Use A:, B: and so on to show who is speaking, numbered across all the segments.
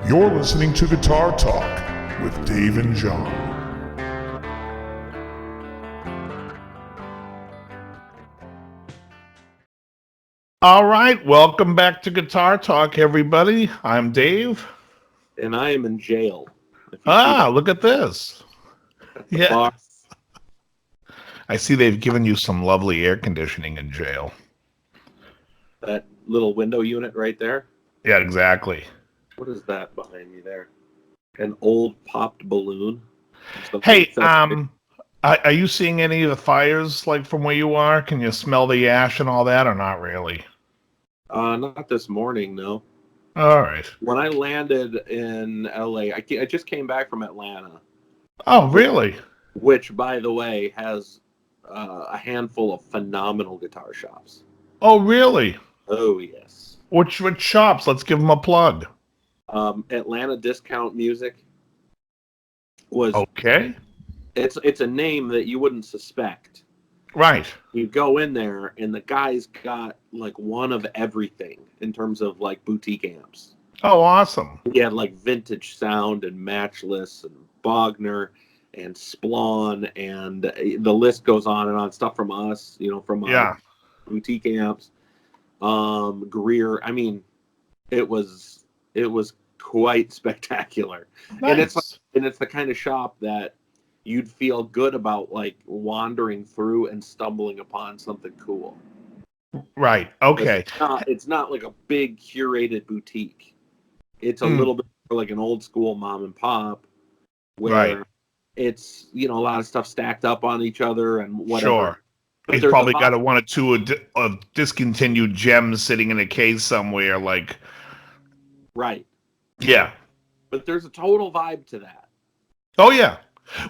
A: You're listening to Guitar Talk with Dave and John. All right, welcome back to Guitar Talk, everybody. I'm Dave.
B: And I am in jail.
A: Look at this. Yeah.
B: Box.
A: I see they've given you some lovely air conditioning in jail.
B: That little window unit right there.
A: Yeah, exactly.
B: What is that behind me there? An old popped balloon.
A: Hey, are you seeing any of the fires, like, from where you are? Can you smell the ash and all that, or not really?
B: Not this morning, no.
A: All right.
B: When I landed in LA, I just came back from Atlanta.
A: Oh, really?
B: Which, by the way, has a handful of phenomenal guitar shops.
A: Oh, really?
B: Oh, yes.
A: Which shops? Let's give them a plug.
B: Atlanta Discount Music was
A: okay.
B: It's a name that you wouldn't suspect.
A: Right.
B: You go in there and the guy's got like one of everything in terms of like boutique amps.
A: Oh, awesome.
B: He had like Vintage Sound and Matchless and Bogner and Splawn, and the list goes on and on. Stuff from us, from boutique amps. Greer. I mean, it was quite spectacular.
A: Nice.
B: And it's the kind of shop that you'd feel good about, like wandering through and stumbling upon something cool.
A: Right. Okay.
B: It's not like a big curated boutique. It's a little bit like an old school mom and pop where it's, a lot of stuff stacked up on each other and whatever.
A: Sure. He's probably got a one or two of discontinued gems sitting in a case somewhere, like.
B: Right.
A: Yeah.
B: But there's a total vibe to that.
A: Oh, yeah.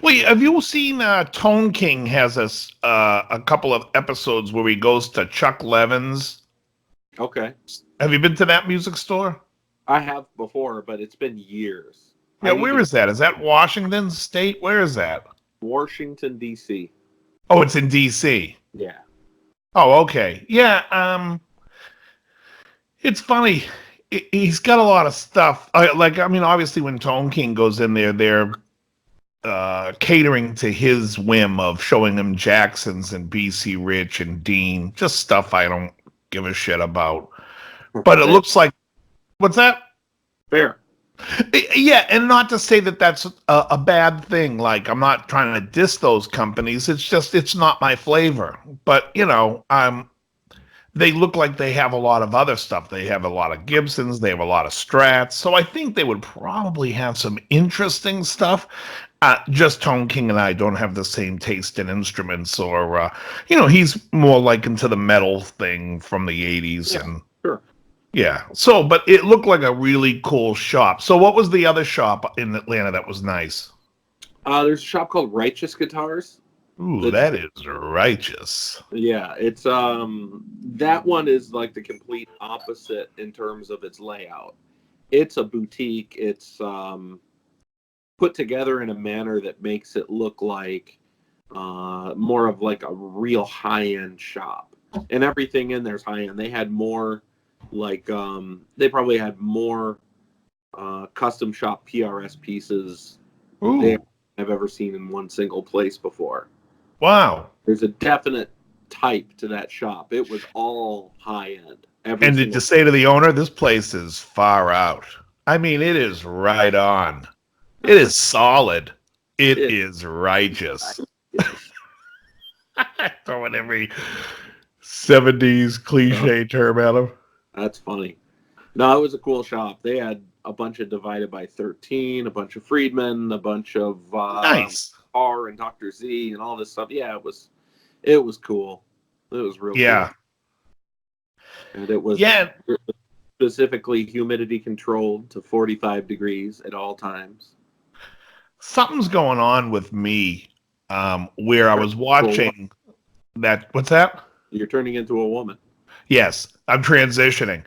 A: Wait, have you seen Tone King has a couple of episodes where he goes to Chuck Levin's?
B: Okay.
A: Have you been to that music store?
B: I have before, but it's been years.
A: Yeah, where is that? Is that Washington State? Where is that?
B: Washington, D.C.
A: Oh, it's in D.C.
B: Yeah.
A: Oh, okay. Yeah, it's funny. He's got a lot of stuff. Obviously when Tone King goes in there, they're catering to his whim of showing him Jacksons and B.C. Rich and Dean. Just stuff I don't give a shit about. But it looks like... What's that?
B: Fair.
A: Yeah, and not to say that that's a bad thing. Like, I'm not trying to diss those companies. It's just, it's not my flavor. But, they look like they have a lot of other stuff. They have a lot of Gibsons. They have a lot of Strats. So I think they would probably have some interesting stuff. Just Tone King and I don't have the same taste in instruments, or, he's more like into the metal thing from the 80s.
B: Yeah,
A: and
B: sure.
A: Yeah. So, but it looked like a really cool shop. So what was the other shop in Atlanta that was nice?
B: There's a shop called Righteous Guitars.
A: Ooh, that is righteous.
B: Yeah, it's that one is like the complete opposite in terms of its layout. It's a boutique. It's put together in a manner that makes it look like more of like a real high-end shop. And everything in there's high-end. They had more they probably had more custom shop PRS pieces than I've ever seen in one single place before.
A: Wow.
B: There's a definite type to that shop. It was all high-end.
A: And did you say to the owner, this place is far out? I mean, it is right on. It is solid. It is righteous. Throwing every 70s cliche term at him.
B: That's funny. No, it was a cool shop. They had a bunch of Divided by 13, a bunch of Friedman, a bunch of
A: nice
B: R and Dr. Z and all this stuff. Yeah, it was cool. It was real cool. And it was specifically humidity controlled to 45 degrees at all times.
A: Something's going on with me where I was watching that. What's that?
B: You're turning into a woman.
A: Yes, I'm transitioning.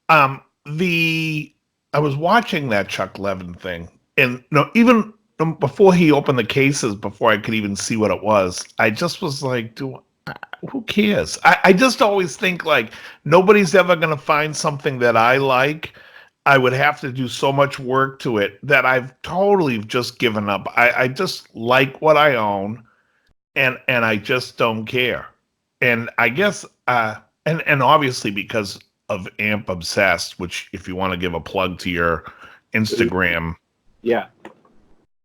A: I was watching that Chuck Levin thing, and even before he opened the cases, before I could even see what it was, I just was like, who cares? I just always think like nobody's ever going to find something that I like I would have to do so much work to it that I've totally just given up. I just like what I own, and I just don't care. And I guess and obviously because of Amp Obsessed, which if you want to give a plug to your Instagram,
B: Yeah.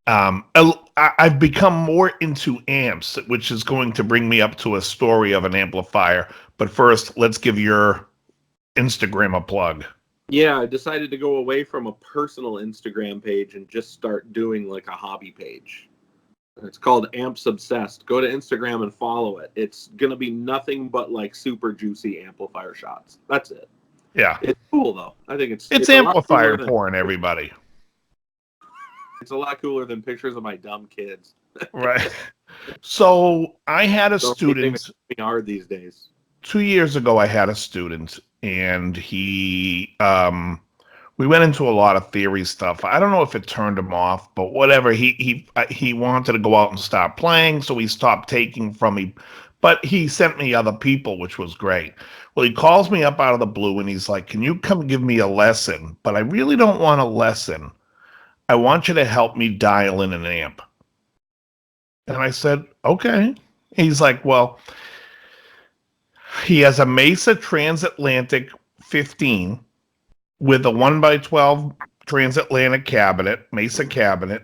A: I've become more into amps, which is going to bring me up to a story of an amplifier. But first, let's give your Instagram a plug.
B: Yeah, I decided to go away from a personal Instagram page and just start doing like a hobby page. It's called Amps Obsessed. Go to Instagram and follow it. It's going to be nothing but like super juicy amplifier shots. That's it.
A: Yeah,
B: It's cool though. I think
A: it's
B: it's a lot cooler
A: amplifier
B: than
A: porn, everybody.
B: it's a lot cooler than pictures of my dumb kids.
A: Right. So I had a
B: The only thing
A: student
B: that's hard these days.
A: 2 years ago. I had a student, and we went into a lot of theory stuff. I don't know if it turned him off, but whatever. He wanted to go out and start playing, so he stopped taking from me. But he sent me other people, which was great. Well, he calls me up out of the blue, and he's like, "Can you come give me a lesson? But I really don't want a lesson. I want you to help me dial in an amp." And I said, "Okay." He's like, "Well, he has a Mesa Transatlantic 15 with a 1x12 transatlantic cabinet, Mesa cabinet,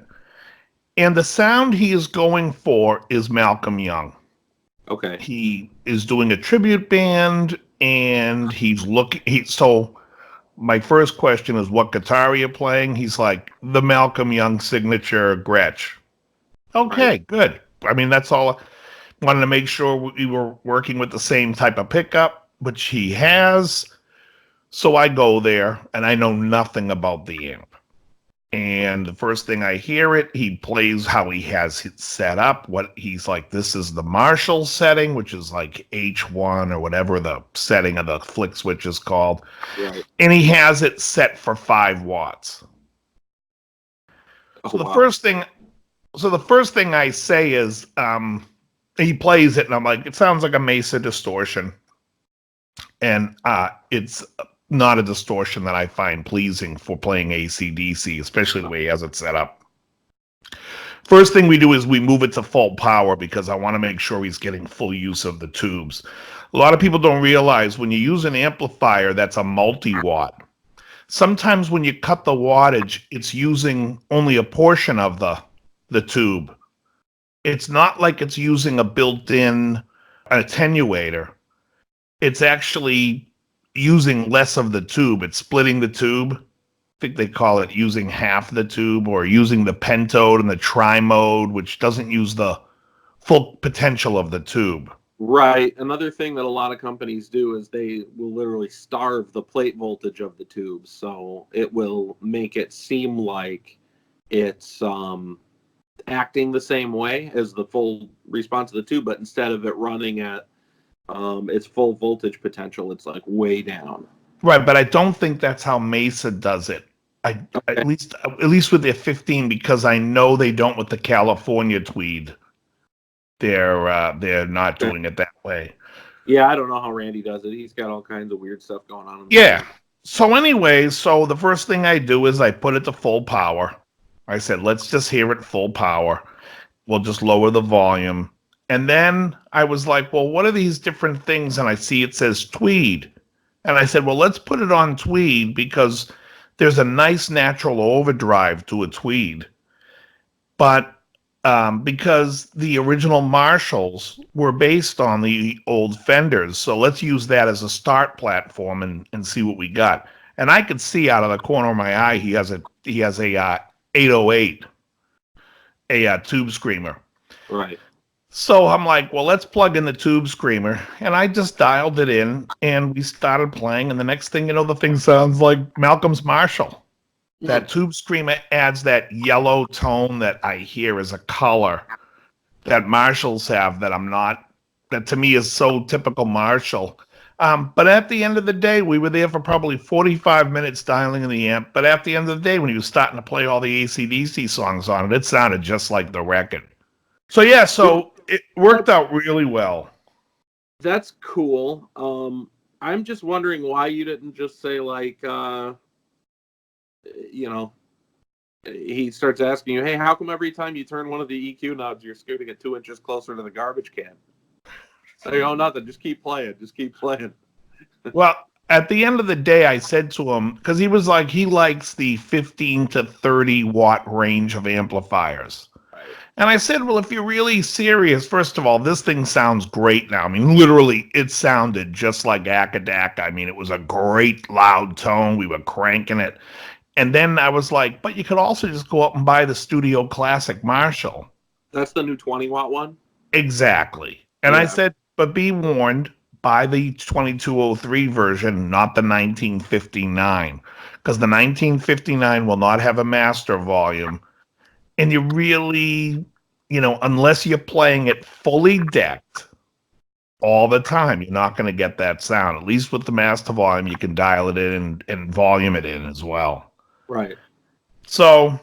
A: and the sound he is going for is Malcolm Young.
B: Okay.
A: He is doing a tribute band, and he's looking. So my first question is, what guitar are you playing? He's like, the Malcolm Young signature Gretsch.
B: Right.
A: Okay, good. I mean, that's all. Wanted to make sure we were working with the same type of pickup, which he has. So I go there, and I know nothing about the amp. And the first thing I hear it, he plays how he has it set up. What he's like, this is the Marshall setting, which is like H1 or whatever the setting of the flick switch is called.
B: Right.
A: And he has it set for 5 watts.
B: Oh
A: So the
B: wow.
A: first thing I say is, he plays it, and I'm like, it sounds like a Mesa distortion. And it's not a distortion that I find pleasing for playing AC/DC, especially the way he has it set up. First thing we do is we move it to full power because I want to make sure he's getting full use of the tubes. A lot of people don't realize when you use an amplifier that's a multi-watt, sometimes when you cut the wattage, it's using only a portion of the tube. It's not like it's using a built-in attenuator. It's actually using less of the tube. It's splitting the tube. I think they call it using half the tube, or using the pentode and the tri-mode, which doesn't use the full potential of the tube.
B: Right. Another thing that a lot of companies do is they will literally starve the plate voltage of the tubes, so it will make it seem like it's acting the same way as the full response of the tube, but instead of it running at its full voltage potential, it's like way down.
A: Right, but I don't think that's how Mesa does it. I
B: Okay.
A: at least with their 15, because I know they don't with the California Tweed. They're not
B: Okay.
A: doing it that way.
B: Yeah, I don't know how Randy does it. He's got all kinds of weird stuff going on in the
A: Yeah.
B: band.
A: So anyways, so the first thing I do is I put it to full power. I said, let's just hear it full power. We'll just lower the volume. And then I was like, well, what are these different things? And I see it says Tweed. And I said, well, let's put it on Tweed because there's a nice natural overdrive to a Tweed. But because the original Marshalls were based on the old Fenders, so let's use that as a start platform and see what we got. And I could see out of the corner of my eye he has a 808, a tube screamer.
B: Right.
A: So I'm like, well, let's plug in the tube screamer. And I just dialed it in and we started playing. And the next thing you know, the thing sounds like Malcolm's Marshall. That tube screamer adds that yellow tone that I hear as a color that Marshalls have that to me is so typical Marshall. But at the end of the day, we were there for probably 45 minutes dialing in the amp. But at the end of the day, when he was starting to play all the AC/DC songs on it, it sounded just like the record. So yeah, so it worked out really well.
B: That's cool. I'm just wondering why you didn't just say like he starts asking you, hey, how come every time you turn one of the EQ knobs, you're scooting it 2 inches closer to the garbage can? So, nothing. Just keep playing. Just keep playing.
A: Well, at the end of the day, I said to him, because he was like, he likes the 15 to 30 watt range of amplifiers.
B: Right.
A: And I said, well, if you're really serious, first of all, this thing sounds great now. I mean, literally, it sounded just like Akadak. I mean, it was a great loud tone. We were cranking it. And then I was like, but you could also just go up and buy the Studio Classic Marshall.
B: That's the new 20-watt one?
A: Exactly. And I said, but be warned, buy the 2203 version, not the 1959. Because the 1959 will not have a master volume. And you really, unless you're playing it fully decked all the time, you're not going to get that sound. At least with the master volume, you can dial it in and volume it in as well.
B: Right.
A: So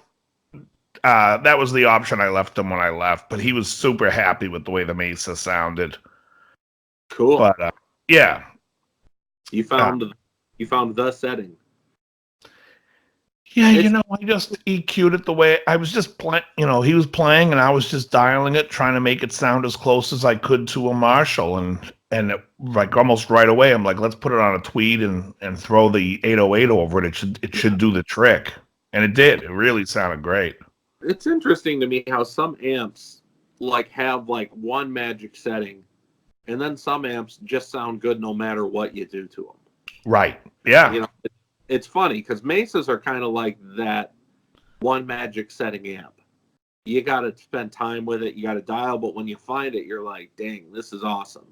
A: that was the option I left him when I left, but he was super happy with the way the Mesa sounded.
B: Cool.
A: But yeah,
B: you found the setting.
A: Yeah, I just EQ'd it the way I was just playing. He was playing, and I was just dialing it, trying to make it sound as close as I could to a Marshall, and like almost right away, I'm like, let's put it on a Tweed and throw the 808 over it. It should do the trick, and it did. It really sounded great.
B: It's interesting to me how some amps have one magic setting, and then some amps just sound good no matter what you do to them.
A: Right. Yeah.
B: It's funny because Mesas are kind of like that one magic setting amp. You got to spend time with it. You got to dial, but when you find it, you're like, dang, this is awesome.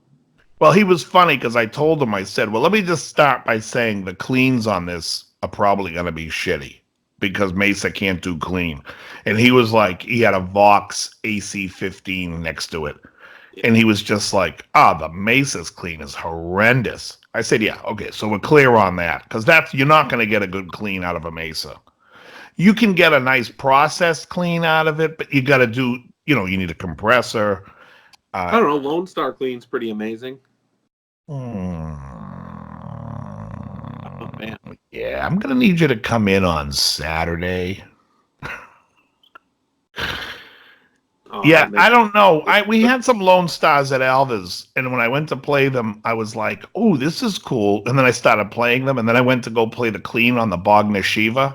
A: Well, he was funny because I told him, I said, well, let me just start by saying the cleans on this are probably going to be shitty because Mesa can't do clean. And he was like, he had a Vox AC-15 next to it. And he was just like, the Mesa's clean is horrendous. I said, yeah, okay, so we're clear on that. Because you're not going to get a good clean out of a Mesa. You can get a nice processed clean out of it, but you got to do, you need a compressor.
B: I don't know, Lone Star clean's pretty amazing.
A: Oh,
B: man.
A: Yeah, I'm going to need you to come in on Saturday. Yeah, I don't know. We had some Lone Stars at Alva's, and when I went to play them, I was like, "Oh, this is cool." And then I started playing them, and then I went to go play the clean on the Bogner Shiva,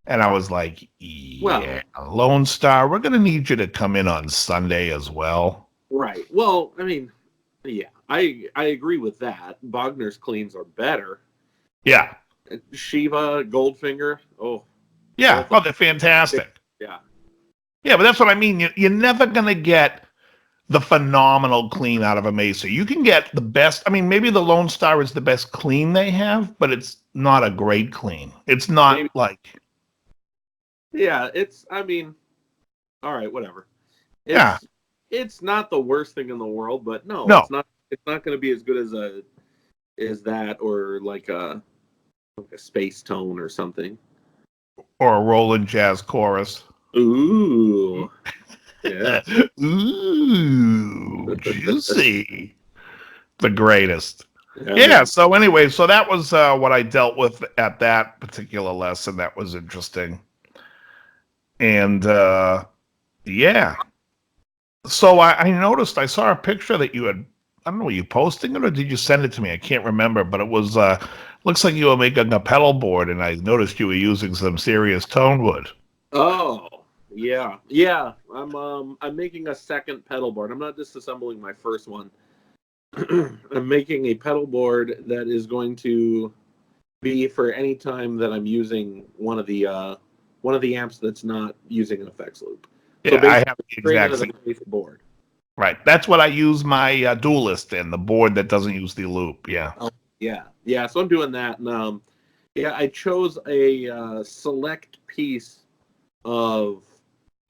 A: and I was like, "Yeah, Lone Star, we're gonna need you to come in on Sunday as well."
B: Right. Well, I mean, yeah, I agree with that. Bogner's cleans are better.
A: Yeah.
B: Shiva, Goldfinger,
A: yeah, they're fantastic.
B: Yeah.
A: Yeah, but that's what I mean. You're never going to get the phenomenal clean out of a Mesa. You can get the best. I mean, maybe the Lone Star is the best clean they have, but it's not a great clean. It's not
B: Yeah, all right, whatever. It's not the worst thing in the world, but no. It's not going to be as good as that or like a Space Tone or something.
A: Or a Roland Jazz Chorus.
B: Ooh. Yeah.
A: Ooh, juicy. The greatest. Yeah, so anyway, so that was what I dealt with at that particular lesson. That was interesting. And yeah. So I noticed, I saw a picture that you had, I don't know, were you posting it or did you send it to me? I can't remember, but it was, looks like you were making a pedal board and I noticed you were using some serious tone wood.
B: Oh, yeah. I'm making a second pedal board. I'm not disassembling my first one. I'm making a pedal board that is going to be for any time that I'm using one of the amps that's not using an effects loop.
A: Yeah, so I have the exact same
B: board.
A: Right, that's what I use my Duelist in, the board that doesn't use the loop. Yeah.
B: Oh, yeah. So I'm doing that, and I chose a select piece of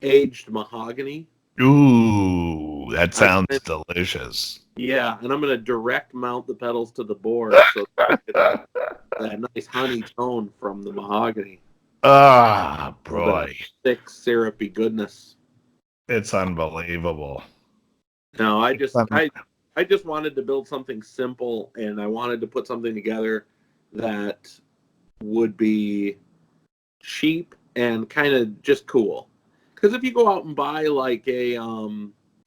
B: aged mahogany.
A: Ooh, that sounds delicious.
B: Yeah, and I'm going to direct mount the pedals to the board so that nice honey tone from the mahogany.
A: Ah, boy.
B: Thick, syrupy goodness.
A: It's unbelievable.
B: No, I just wanted to build something simple, and I wanted to put something together that would be cheap and kind of just cool. Because if you go out and buy like a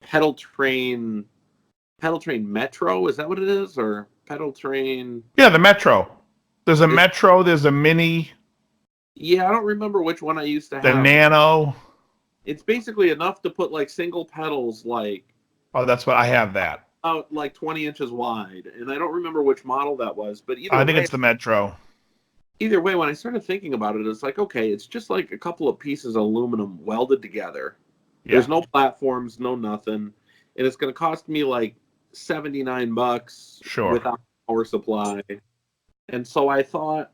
B: pedal train Metro, is that what it is, or pedal train?
A: Yeah, the Metro. There's a Metro. There's a Mini.
B: Yeah, I don't remember which one I used to
A: The
B: have.
A: Nano.
B: It's basically enough to put like single pedals like
A: Oh, that's what I have. That.
B: out like 20 inches wide, and I don't remember which model that was, but
A: I think it's the Metro.
B: either way, when I started thinking about it, it's like, okay, it's just like a couple of pieces of aluminum welded together.
A: Yeah.
B: There's no platforms, no nothing, and it's going to cost me like $79
A: Sure.
B: without power supply. And so I thought,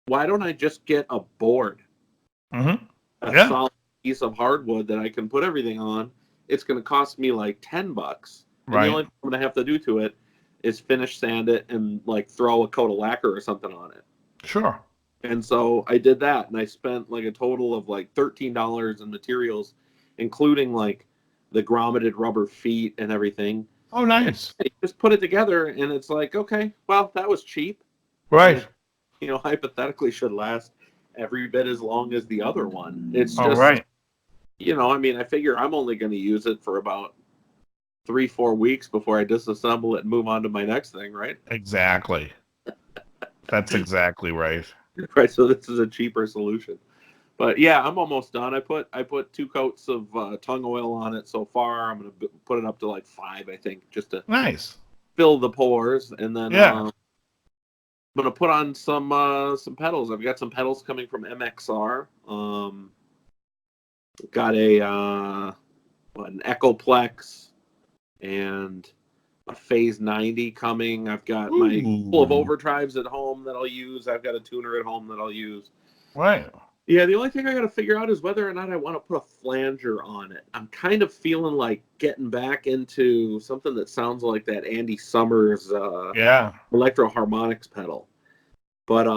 B: why don't I just get a board,
A: Mm-hmm.
B: a
A: Yeah.
B: solid piece of hardwood that I can put everything on? It's going to cost me like $10. And
A: Right.
B: the only thing I'm going to have to do to it is finish sand it and like throw a coat of lacquer or something on it.
A: Sure.
B: And so I did that, and I spent like a total of like $13 in materials, including like the grommeted rubber feet and everything.
A: Oh, nice.
B: And just put it together, and it's like, okay, well, that was cheap.
A: Right.
B: And, you know, hypothetically should last every bit as long as the other one. It's
A: All
B: just,
A: right.
B: you know, I mean, I figure I'm only going to use it for about 3-4 weeks before I disassemble it and move on to my next thing, right?
A: Exactly. That's exactly right.
B: Right, so this is a cheaper solution. But yeah, I'm almost done. I put 2 coats of tung oil on it so far. I'm gonna put it up to like 5, I think, just to
A: Nice.
B: fill the pores, and then
A: Yeah.
B: I'm gonna put on some pedals. I've got some pedals coming from MXR. Got an Echoplex and a Phase 90 coming. I've got my couple of overdrives at home that I'll use. I've got a tuner at home that I'll use.
A: Right.
B: Yeah, the only thing I got to figure out is whether or not I want to put a flanger on it. I'm kind of feeling like getting back into something that sounds like that Andy Summers
A: Yeah.
B: Electro Harmonics pedal. But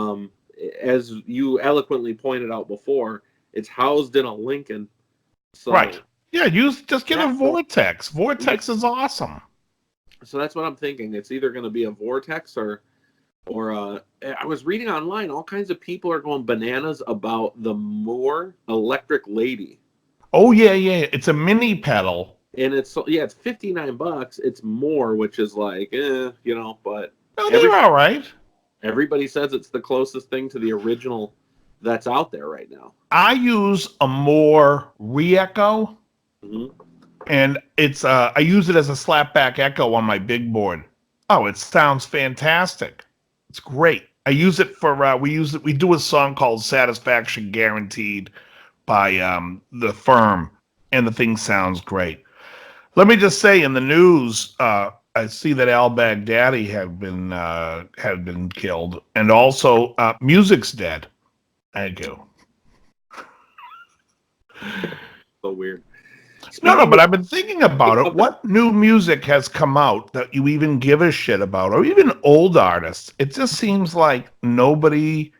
B: as you eloquently pointed out before, it's housed in a Lincoln. So,
A: Right. Yeah, just get a
B: That's-
A: Vortex. Vortex is awesome.
B: so that's what I'm thinking. It's either going to be a Vortex or I was reading online, all kinds of people are going bananas about the Moore Electric Lady.
A: Oh, yeah. It's a mini pedal.
B: And it's $59. It's more, which is like, you know, but
A: No, they're all right.
B: everybody says it's the closest thing to the original that's out there right now.
A: I use a Moore Re-Echo, and it's I use it as a slapback echo on my big board. Oh, it sounds fantastic. It's great. I use it for we do a song called Satisfaction Guaranteed by the Firm, and the thing sounds great. Let me just say, in the news, I see that Al Baghdadi had been killed, and also Music's dead. Thank you.
B: So weird.
A: No, but I've been thinking about it. What new music has come out that you even give a shit about, or even old artists? It just seems like nobody.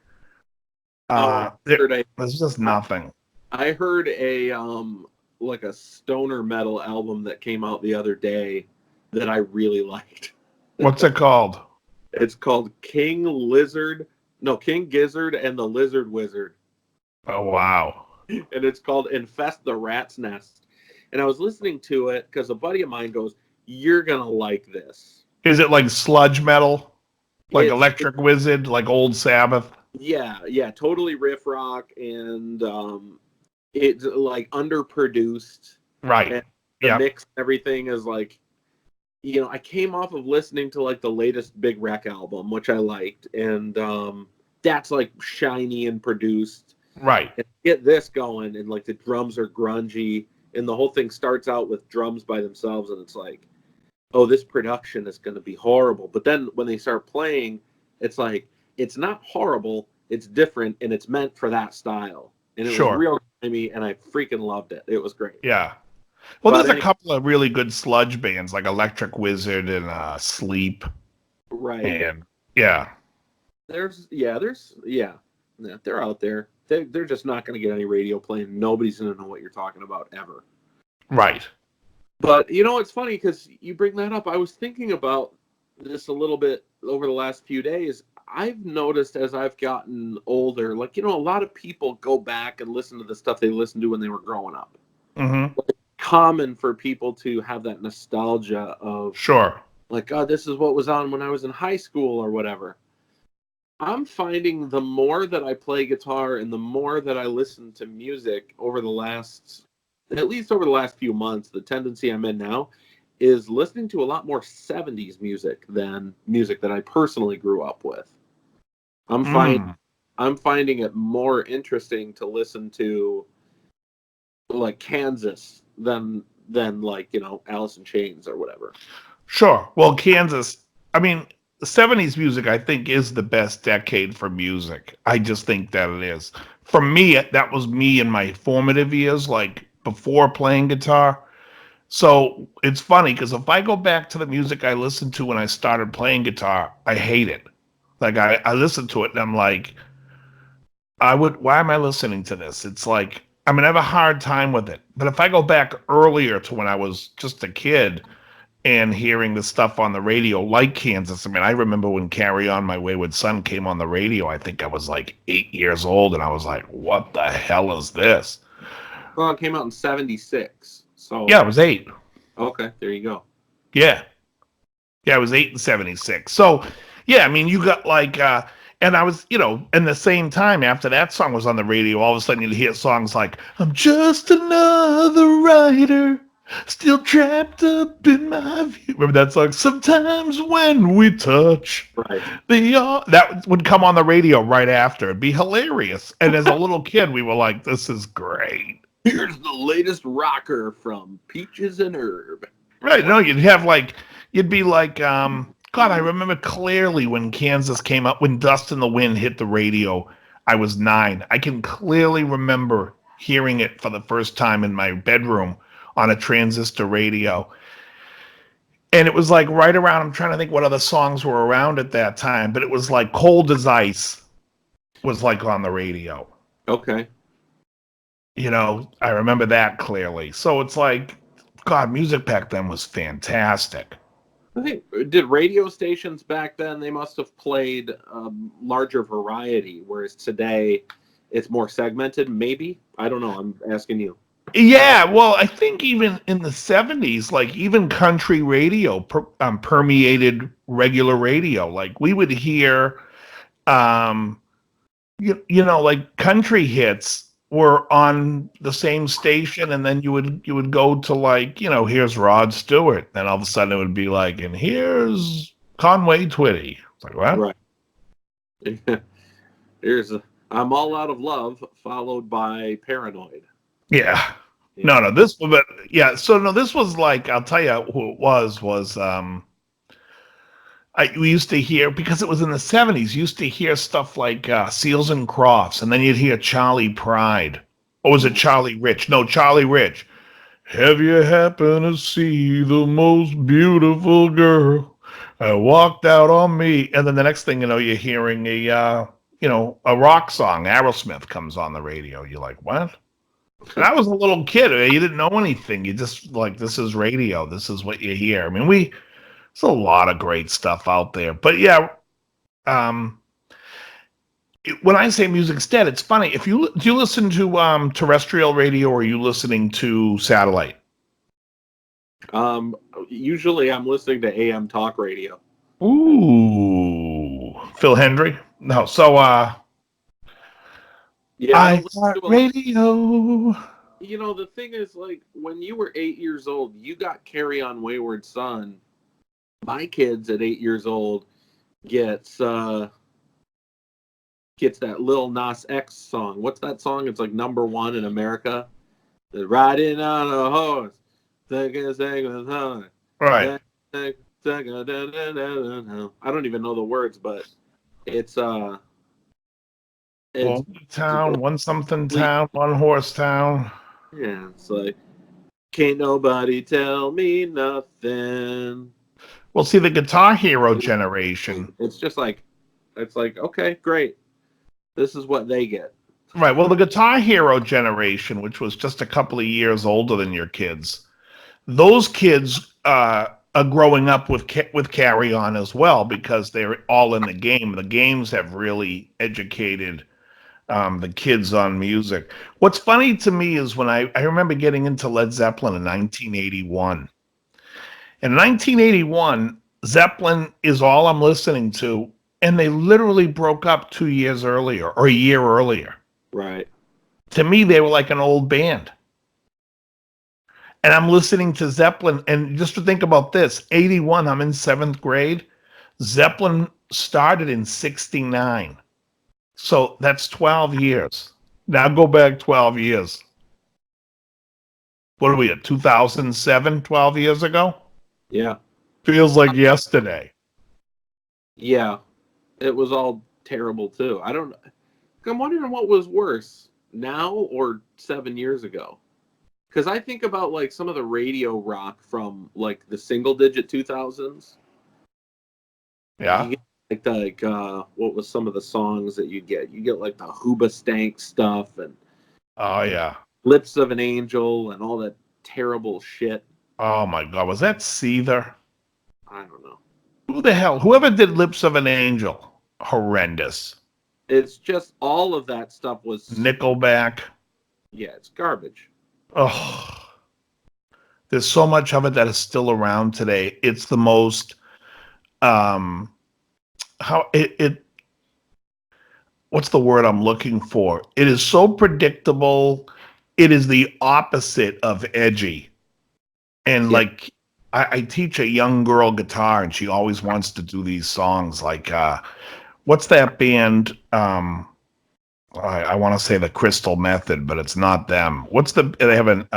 A: There's just nothing.
B: I heard a like a stoner metal album that came out the other day that I really liked.
A: What's it called?
B: It's called King Gizzard and the Lizard Wizard.
A: Oh, wow.
B: And it's called Infest the Rat's Nest. And I was listening to it because a buddy of mine goes, "You're going to like this."
A: Is it like sludge metal? Like Electric Wizard? Like Old Sabbath?
B: Yeah, totally riff rock, and it's like underproduced.
A: Right.
B: And the mix and everything is like, you know, I came off of listening to like the latest Big Wreck album, which I liked, and that's like shiny and produced.
A: Right.
B: And get this going, and like the drums are grungy, and the whole thing starts out with drums by themselves, and it's like, oh, this production is going to be horrible. But then when they start playing, it's like, it's not horrible, it's different, and it's meant for that style. And it was real grimy, and I freaking loved it. It was great.
A: Yeah. Well, there's a couple of really good sludge bands like Electric Wizard and Sleep.
B: Right.
A: And yeah.
B: They're out there. They're just not going to get any radio playing. Nobody's going to know what you're talking about ever.
A: Right.
B: But, you know, it's funny because you bring that up. I was thinking about this a little bit over the last few days. I've noticed as I've gotten older, like, a lot of people go back and listen to the stuff they listened to when they were growing up.
A: Mm-hmm.
B: Like, common for people to have that nostalgia of,
A: Sure.
B: like, oh, this is what was on when I was in high school or whatever. I'm finding the more that I play guitar and the more that I listen to music at least over the last few months, the tendency I'm in now is listening to a lot more 70s music than music that I personally grew up with. I'm find
A: Mm.
B: I'm finding it more interesting to listen to like Kansas than like, Alice in Chains or whatever.
A: Sure. Well, Kansas, I mean, the 70s music, I think, is the best decade for music. I just think that it is. For me, that was me in my formative years, like before playing guitar. So it's funny because if I go back to the music I listened to when I started playing guitar, I hate it. Like I listen to it and I'm like, why am I listening to this? It's like, I mean, I have a hard time with it. But if I go back earlier to when I was just a kid, and hearing the stuff on the radio like Kansas. I mean, I remember when Carry On My Wayward Son came on the radio. I think I was like 8 years old, and I was like, what the hell is this?
B: Well, it came out in 76.
A: Yeah,
B: So,
A: I was 8.
B: okay, there you go.
A: Yeah. Yeah, I was 8 in 76. So, yeah, I mean, you got like, and I was, in the same time after that song was on the radio, all of a sudden you'd hear songs like, I'm just another writer, still trapped up in my view. Remember that song? Sometimes when we touch,
B: Right.
A: that would come on the radio right after. It'd be hilarious. And as a little kid, we were like, this is great.
B: Here's the latest rocker from Peaches and Herb.
A: Right. No, you'd be like, God, I remember clearly when Kansas came up, when Dust in the Wind hit the radio. I was 9. I can clearly remember hearing it for the first time in my bedroom on a transistor radio. And it was like right around, I'm trying to think what other songs were around at that time, but it was like Cold as Ice was like on the radio.
B: Okay.
A: I remember that clearly. So it's like, God, music back then was fantastic.
B: I think did radio stations back then, they must have played a larger variety, whereas today it's more segmented, maybe? I don't know. I'm asking you.
A: Yeah, well, I think even in the 70s, like even country radio permeated regular radio. Like we would hear, um, like country hits were on the same station, and then you would go to like, here's Rod Stewart. Then all of a sudden it would be like, and here's Conway Twitty. It's like, what?
B: Right. Here's I'm All Out of Love, followed by Paranoid.
A: Yeah.
B: Yeah.
A: No, but yeah. So no, this was like, I'll tell you who it was, we used to hear, because it was in the 70s, used to hear stuff like Seals and Crofts, and then you'd hear Charlie Pride. Or was it Charlie Rich? No, Charlie Rich. Have you happened to see the most beautiful girl that walked out on me? And then the next thing you know, you're hearing a rock song. Aerosmith comes on the radio. You're like, what? And I was a little kid. You didn't know anything. You just like, this is radio. This is what you hear. I mean, there's a lot of great stuff out there. But yeah, when I say music's dead, it's funny. Do you listen to terrestrial radio, or are you listening to satellite?
B: Usually I'm listening to AM talk radio.
A: Ooh, Phil Hendry. No, so
B: Yeah, I don't listen to a lot.
A: Radio.
B: The thing is, like, when you were 8 years old, you got Carry On Wayward Son. My kids at 8 years old gets that Lil Nas X song. What's that song? It's like #1 in America. The riding on a horse.
A: Right.
B: I don't even know the words, but it's
A: One town, one something town, one horse town.
B: Yeah, it's like, can't nobody tell me nothing.
A: Well, see, the Guitar Hero generation.
B: It's just like, okay, great. This is what they get.
A: Right. Well, the Guitar Hero generation, which was just a couple of years older than your kids, those kids growing up with Carry On as well, because they're all in the game. The games have really educated the kids on music. What's funny to me is when I remember getting into Led Zeppelin in 1981. In 1981, Zeppelin is all I'm listening to, and they literally broke up 2 years earlier or a year earlier.
B: Right.
A: To me, they were like an old band. And I'm listening to Zeppelin, and just to think about this, 81, I'm in 7th grade. Zeppelin started in 69. So that's 12 years. Now go back 12 years. What are we at, 2007, 12 years ago?
B: Yeah.
A: Feels like yesterday.
B: Yeah. It was all terrible too. I'm wondering what was worse, now or 7 years ago. Because I think about like some of the radio rock from like the single digit 2000s.
A: Yeah.
B: You get what was some of the songs that you get? You get like the Hooba Stank stuff and
A: Oh, yeah.
B: Lips of an Angel and all that terrible shit.
A: Oh, my God. Was that Seether?
B: I don't know.
A: Who the hell? Whoever did Lips of an Angel. Horrendous.
B: It's just all of that stuff was,
A: Nickelback.
B: yeah, it's garbage.
A: Oh, there's so much of it that is still around today. It's the most, how it what's the word I'm looking for? It is so predictable. It is the opposite of edgy. And
B: Yeah.
A: like I teach a young girl guitar, and she always wants to do these songs like what's that band? I want to say the Crystal Method, but it's not them. They have an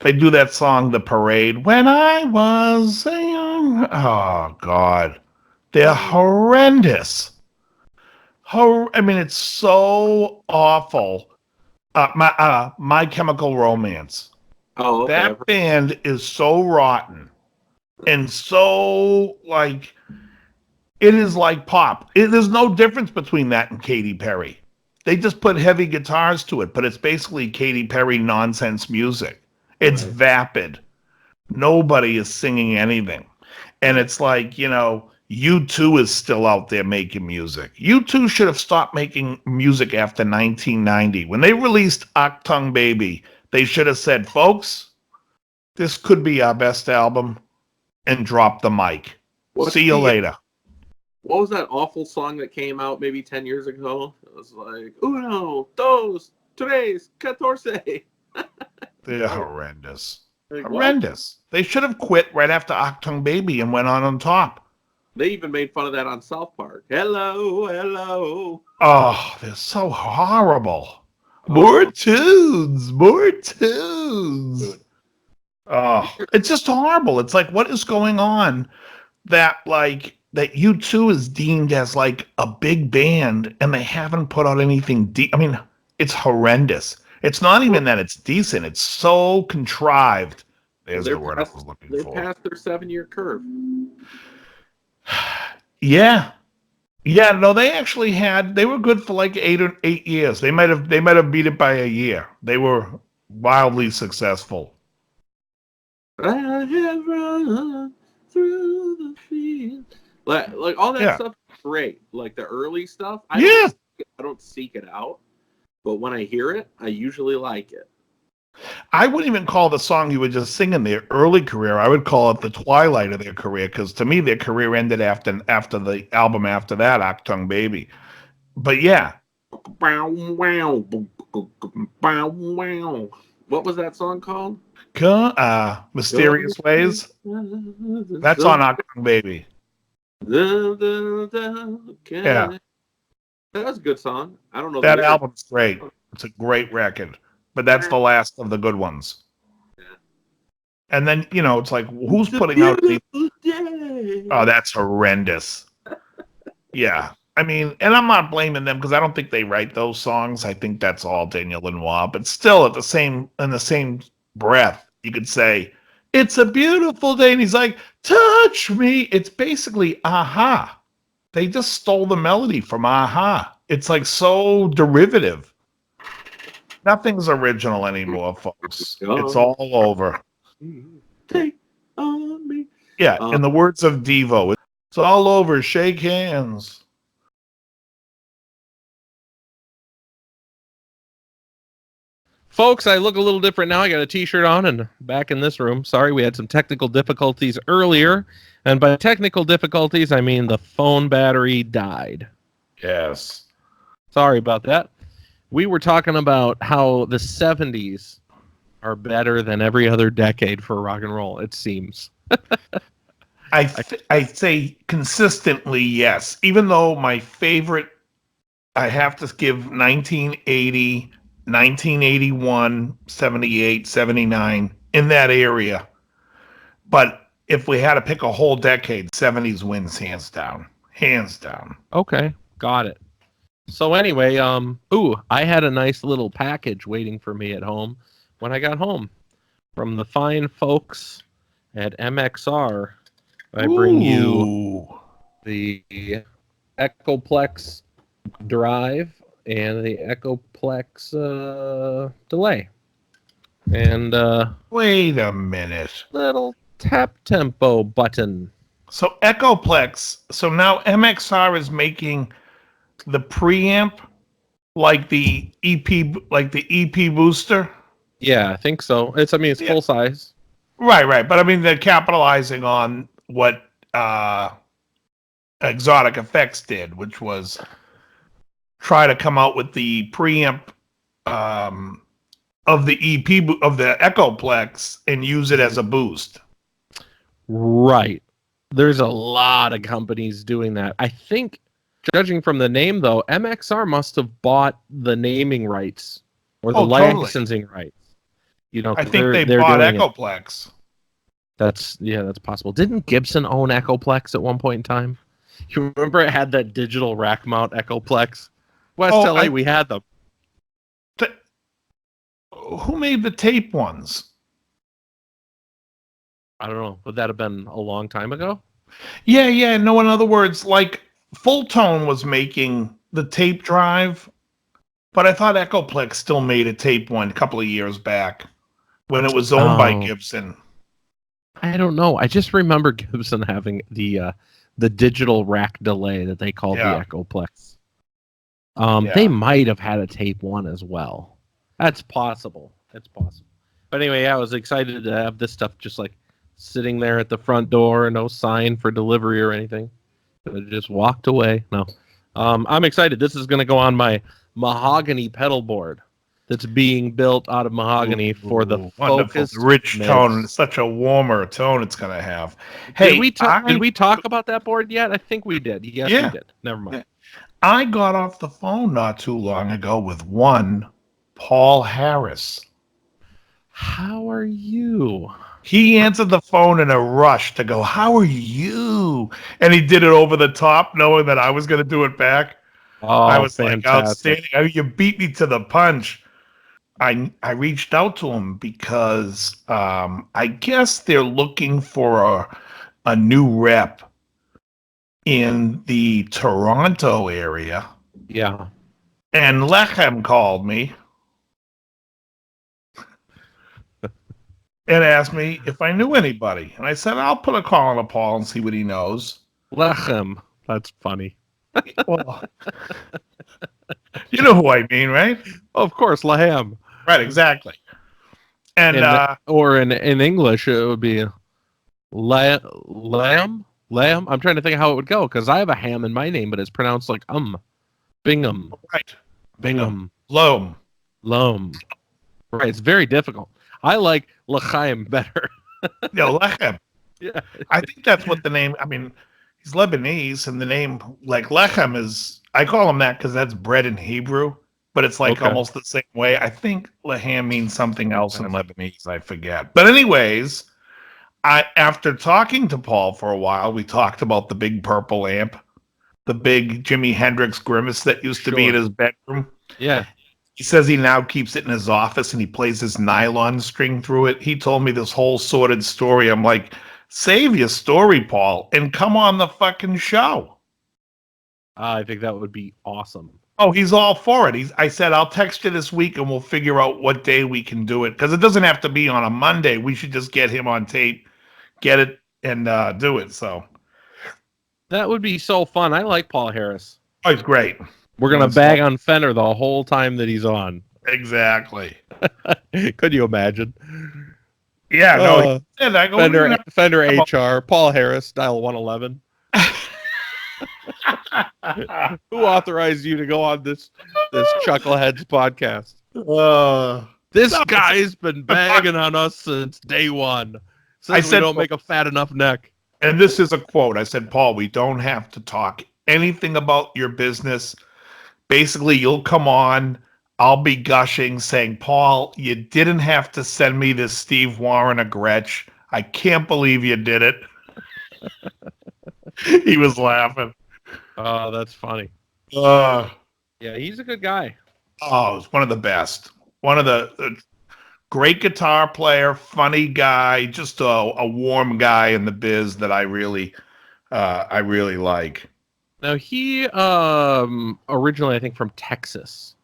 A: they do that song, The Parade, When I Was a Young. Oh God. They're horrendous. I mean, it's so awful. My Chemical Romance.
B: Oh, okay.
A: That band is so rotten and so like it is like pop. There's no difference between that and Katy Perry. They just put heavy guitars to it, but it's basically Katy Perry nonsense music. It's
B: Right.
A: vapid. Nobody is singing anything. And it's like, U2 is still out there making music. U2 should have stopped making music after 1990. When they released Achtung Baby, they should have said, folks, this could be our best album, and drop the mic. See you later.
B: What was that awful song that came out maybe 10 years ago? It was like, uno, dos, tres, catorce.
A: They're horrendous.
B: Like,
A: Horrendous. What? They should have quit right after Achtung Baby and went on top.
B: They even made fun of that on South Park. Hello, hello.
A: Oh, they're so horrible. More tunes. Dude. Oh, it's just horrible. It's like, what is going on that U2 is deemed as like a big band and they haven't put out anything deep. I mean, it's horrendous. It's not even that it's decent. It's so contrived. There's the word I was looking for.
B: They're past their 7-year curve.
A: Yeah. Yeah, no, they were good for like 8 years. They might have beat it by a year. They were wildly successful.
B: I have run through the field. Like all that stuff is great. Like the early stuff. I don't seek it out. But when I hear it, I usually like it.
A: I wouldn't even call the song you were just singing their early career. I would call it the twilight of their career, because to me their career ended after the album after that, Achtung Baby. But yeah.
B: What was that song called?
A: Mysterious Ways. That's on Achtung Baby. Yeah.
B: That's a good song. I don't know.
A: That album's great. It's a great record. But that's the last of the good ones. Yeah. And then, it's like, who's putting out the... Oh, that's horrendous. Yeah. I mean, and I'm not blaming them, because I don't think they write those songs. I think that's all Daniel Lanois. But still, in the same breath, you could say, it's a beautiful day. And he's like, touch me. It's basically Aha. They just stole the melody from Aha. It's like so derivative. Nothing's original anymore, folks. It's all over.
B: Take on me.
A: Yeah, in the words of Devo, it's all over. Shake hands.
C: Folks, I look a little different now. I got a t-shirt on and back in this room. Sorry, we had some technical difficulties earlier. And by technical difficulties, I mean the phone battery died.
A: Yes.
C: Sorry about that. We were talking about how the 70s are better than every other decade for rock and roll, it seems.
A: I say consistently yes. Even though my favorite, I have to give 1980, 1981, 78, 79 in that area. But if we had to pick a whole decade, 70s wins hands down. Hands down.
C: Okay, got it. So anyway, I had a nice little package waiting for me at home when I got home from the fine folks at MXR. I bring you the Echoplex drive and the Echoplex delay. And
A: wait a minute.
C: Little tap tempo button.
A: So Echoplex. So now MXR is making the preamp like the EP booster.
C: Yeah, I think so. It's full size.
A: Right. But I mean, they're capitalizing on what Exotic Effects did, which was try to come out with the preamp of the EP of the Echoplex and use it as a boost.
C: Right. There's a lot of companies doing that. I think, judging from the name, though, MXR must have bought the naming rights or the licensing rights. You know,
A: I think they bought Echoplex.
C: That's possible. Didn't Gibson own Echoplex at one point in time? You remember it had that digital rack mount Echoplex? West LA, we had them.
A: Who made the tape ones?
C: I don't know. Would that have been a long time ago?
A: Yeah. No, in other words, like Full Tone was making the tape drive, but I thought Echoplex still made a tape one a couple of years back when it was owned by Gibson.
C: I don't know. I just remember Gibson having the digital rack delay that they called the Echoplex. They might have had a tape one as well. That's possible. But anyway, I was excited to have this stuff just like sitting there at the front door, no sign for delivery or anything. I just walked away. No. I'm excited. This is going to go on my mahogany pedal board that's being built out of mahogany for the focused,
A: rich tone. It's such a warmer tone it's going to have. Hey,
C: did we talk about that board yet? I think we did. Yes, we did. Never mind.
A: I got off the phone not too long ago with one Paul Harris.
C: How are you?
A: He answered the phone in a rush to go, how are you? And he did it over the top, knowing that I was going to do it back.
C: Oh,
A: I was
C: fantastic.
A: like, outstanding. I mean, you beat me to the punch. I reached out to him because I guess they're looking for a new rep in the Toronto area.
C: Yeah.
A: And Lechem called me and asked me if I knew anybody. And I said, I'll put a call on Paul and see what he knows.
C: Lechem. That's funny.
A: Well, you know who I mean, right?
C: Of course, Lechem.
A: Right, exactly. And
C: or in English, it would be lamb. I'm trying to think of how it would go because I have a ham in my name, but it's pronounced like Bingham.
A: Right.
C: Bingham.
A: Loam.
C: Right. It's very difficult. I like L'chaim better.
A: Lechem.
C: Yeah.
A: I think that's what the name. I mean, he's Lebanese, and the name like Lechem is. I call him that because that's bread in Hebrew. But it's like almost the same way. I think Laham means something else in Lebanese. I forget. But anyways, after talking to Paul for a while, we talked about the big purple amp, the big Jimi Hendrix Grimace that used to be in his bedroom.
C: Yeah.
A: He says he now keeps it in his office and he plays his nylon string through it. He told me this whole sordid story. I'm like, save your story, Paul, and come on the fucking show.
C: I think that would be awesome.
A: Oh, he's all for it. I said, I'll text you this week and we'll figure out what day we can do it. Because it doesn't have to be on a Monday. We should just get him on tape get it and do it. So
C: That would be so fun. I like Paul Harris.
A: oh, he's great.
C: We're gonna bag on Fender the whole time that he's on.
A: Exactly.
C: Could you imagine?
A: Yeah, no. I go,
C: Fender HR, Paul Harris, dial 111. Who authorized you to go on this Chuckleheads podcast? This guy's been bagging on us since day one. Says we don't make a fat enough neck.
A: And this is a quote. I said, Paul, we don't have to talk anything about your business. Basically, you'll come on. I'll be gushing, saying, Paul, you didn't have to send me this Steve Warren a Gretsch. I can't believe you did it. He was laughing.
C: Oh, that's funny.
A: Yeah,
C: he's a good guy.
A: Oh, he's one of the best. One of the great guitar player, funny guy, just a warm guy in the biz that I really like.
C: Now he originally, I think, from Texas.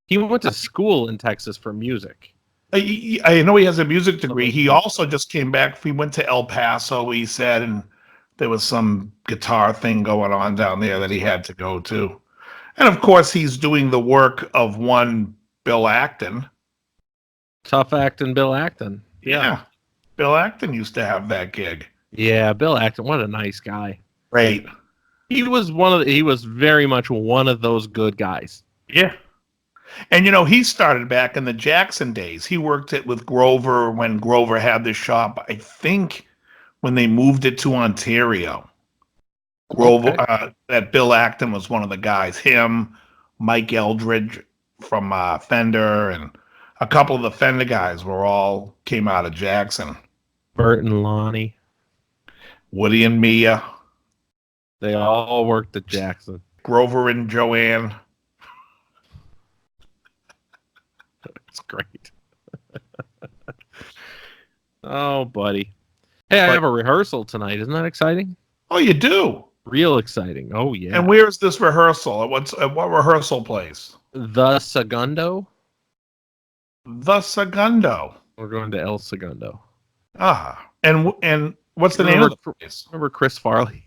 C: He went to school in Texas for music.
A: I know he has a music degree. He also just came back. He went to El Paso, he said, and there was some guitar thing going on down there that he had to go to. And of course, he's doing the work of one Bill Acton.
C: Tough Acton, Bill Acton.
A: Yeah. Bill Acton used to have that gig.
C: Yeah, Bill Acton, what a nice guy.
A: Great.
C: He was very much one of those good guys.
A: Yeah. And he started back in the Jackson days. He worked it with Grover when Grover had the shop, I think when they moved it to Ontario. Grover, that Bill Acton was one of the guys. Him, Mike Eldridge from Fender, and a couple of the Fender guys came out of Jackson.
C: Bert and Lonnie.
A: Woody and Mia.
C: They all worked at Jackson.
A: Grover and Joanne.
C: That's great. Oh, buddy. Hey, I have a rehearsal tonight. Isn't that exciting?
A: Oh, you do?
C: Real exciting. Oh, yeah.
A: And where's this rehearsal? At what rehearsal place?
C: The Segundo.
A: The Segundo.
C: We're going to El Segundo.
A: Ah. And what's the name of the place?
C: Remember Chris Farley?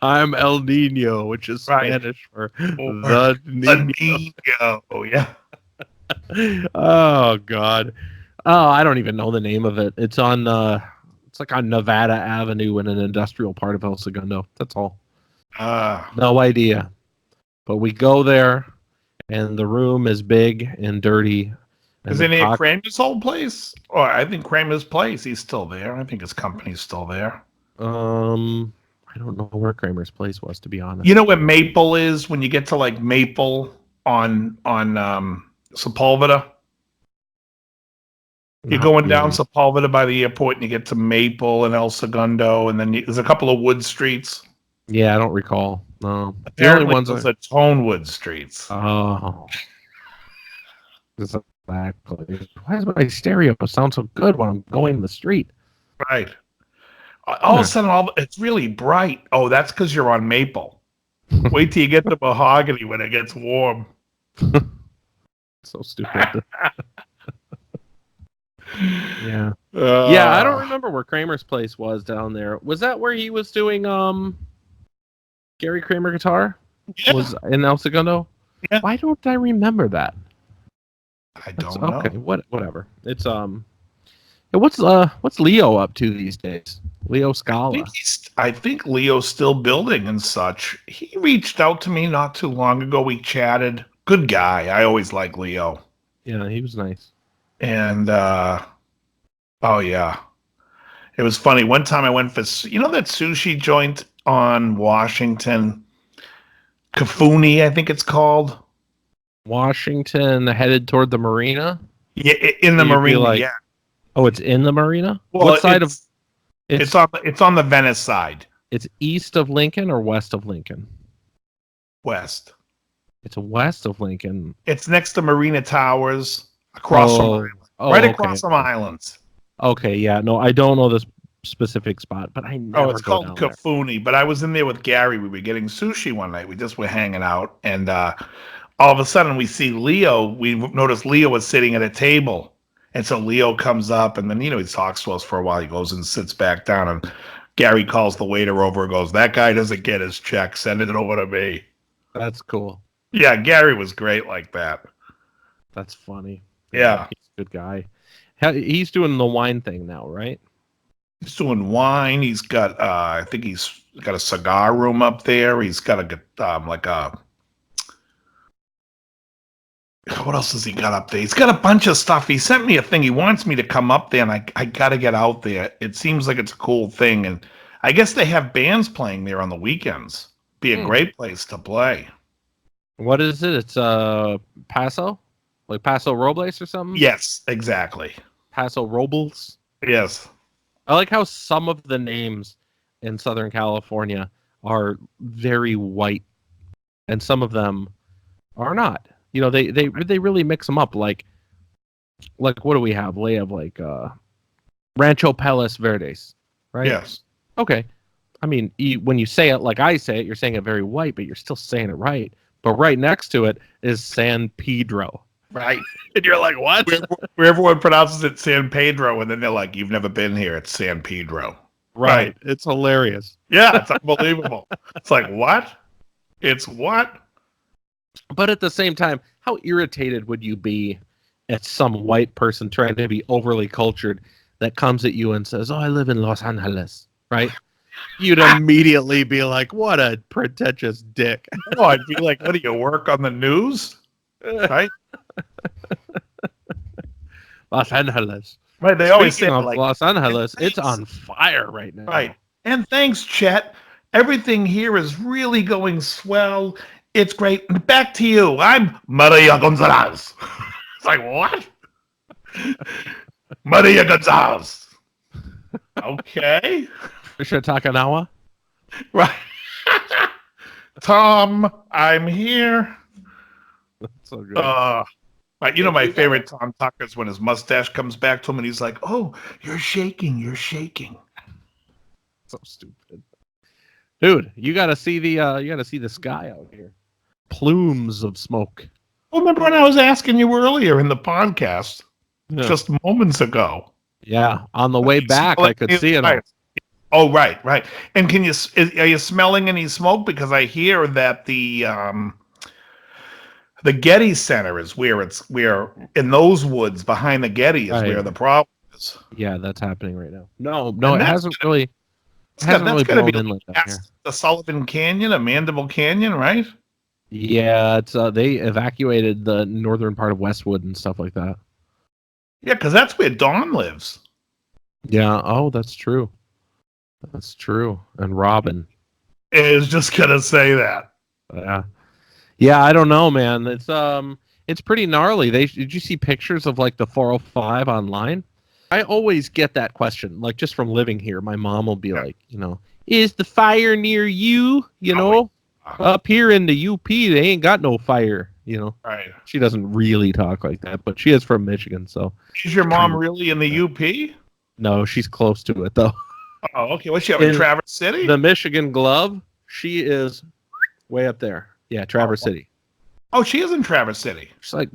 C: I'm El Nino, which is Spanish for the
A: Nino. Oh, yeah.
C: Oh, God. Oh, I don't even know the name of it. It's on it's like on Nevada Avenue in an industrial part of El Segundo. That's all. No idea. But we go there, and the room is big and dirty.
A: Is it near Kramer's old place? Oh, I think Kramer's place. He's still there. I think his company's still there.
C: I don't know where Kramer's place was, to be honest.
A: You know where Maple is when you get to like Maple on Sepulveda? You're going down Sepulveda by the airport, and you get to Maple and El Segundo, and then there's a couple of wood streets.
C: Yeah, I don't recall. No,
A: apparently the only ones are Tonewood streets.
C: Oh, exactly. Why does my stereo sound so good when I'm going in the street?
A: Right. All of a sudden, it's really bright. Oh, that's because you're on Maple. Wait till you get to Mahogany when it gets warm.
C: So stupid. Yeah. Yeah, I don't remember where Kramer's place was down there. Was that where he was doing Gary Kramer guitar?
A: Yeah.
C: Was in El Segundo?
A: Yeah.
C: Why don't I remember that?
A: I don't know.
C: Okay, whatever. It's what's Leo up to these days? Leo Scala.
A: I think Leo's still building and such. He reached out to me not too long ago. We chatted. Good guy. I always like Leo.
C: Yeah, he was nice.
A: And oh yeah, it was funny. One time I went for that sushi joint on Washington, Kafuni, I think it's called.
C: Washington, headed toward the marina.
A: Yeah, in the marina. Yeah.
C: Oh, it's in the marina.
A: Well, what side of? It's on the Venice side.
C: It's east of Lincoln or west of Lincoln?
A: West.
C: It's west of Lincoln.
A: It's next to Marina Towers. Across from islands. Across from islands.
C: Okay, yeah. No, I don't know this specific spot, but I never
A: it's called Kafuni. But I was in there with Gary. We were getting sushi one night. We just were hanging out, and all of a sudden we see Leo. We noticed Leo was sitting at a table, And so Leo comes up, and then, he talks to us for a while. He goes and sits back down, and Gary calls the waiter over and goes, "That guy doesn't get his check. Send it over to me."
C: That's cool.
A: Yeah, Gary was great like that.
C: That's funny.
A: Yeah.
C: He's a good guy. He's doing the wine thing now, right?
A: He's doing wine. He's got, I think he's got a cigar room up there. He's got what else has he got up there? He's got a bunch of stuff. He sent me a thing. He wants me to come up there, and I got to get out there. It seems like it's a cool thing, and I guess they have bands playing there on the weekends. Be a great place to play.
C: What is it? It's Paso? Like Paso Robles or something?
A: Yes, exactly.
C: Paso Robles?
A: Yes.
C: I like how some of the names in Southern California are very white, and some of them are not. They really mix them up. Like what do we have? We have Rancho Palos Verdes, right?
A: Yes.
C: Okay. I mean, when you say it like I say it, you're saying it very white, but you're still saying it right. But right next to it is San Pedro.
A: Right. And you're like, what? Where everyone pronounces it San Pedro, and then they're like, "You've never been here. It's San Pedro."
C: Right. It's hilarious.
A: Yeah, it's unbelievable. It's like, what? It's what?
C: But at the same time, how irritated would you be at some white person trying to be overly cultured that comes at you and says, "Oh, I live in Los Angeles," right? You'd immediately be like, what a pretentious dick.
A: Oh, I'd be like, what do you work on the news? Right?
C: Los Angeles.
A: Right, they always say
C: like Los Angeles, it's on fire right now.
A: Right. And thanks, Chet. Everything here is really going swell. It's great. Back to you. I'm Maria Gonzalez. It's like, what? Maria Gonzalez. Okay.
C: Fisher Takanawa?
A: Right. Tom, I'm here.
C: That's so good.
A: My favorite Tom Tucker's when his mustache comes back to him and he's like, "Oh, you're shaking.
C: So stupid. Dude, you gotta see the sky out here. Plumes of smoke.
A: Well, remember when I was asking you earlier in the podcast, just moments ago?
C: Yeah, on the way back, I could see it.
A: Oh, right. And are you smelling any smoke? Because I hear that the Getty Center is where in those woods behind the Getty is where the problem is.
C: Yeah, that's happening right now. No, it hasn't really. It hasn't really blown in like that here.
A: The Sullivan Canyon, a Mandible Canyon, right?
C: Yeah, it's they evacuated the northern part of Westwood and stuff like that.
A: Yeah, because that's where Dawn lives.
C: Yeah. Oh, that's true. That's true. And Robin.
A: I was just gonna say that.
C: Yeah. I don't know, man. It's pretty gnarly. Did you see pictures of like the 405 online? I always get that question, like just from living here. My mom will be like, is the fire near you? Up here in the UP, they ain't got no fire.
A: Right.
C: She doesn't really talk like that, but she is from Michigan, so.
A: Is your mom really in the UP?
C: No, she's close to it though.
A: Oh, okay. What's she up in Traverse City?
C: The Michigan Glove. She is way up there. Yeah, Traverse City.
A: Oh, she is in Traverse City.
C: She's like,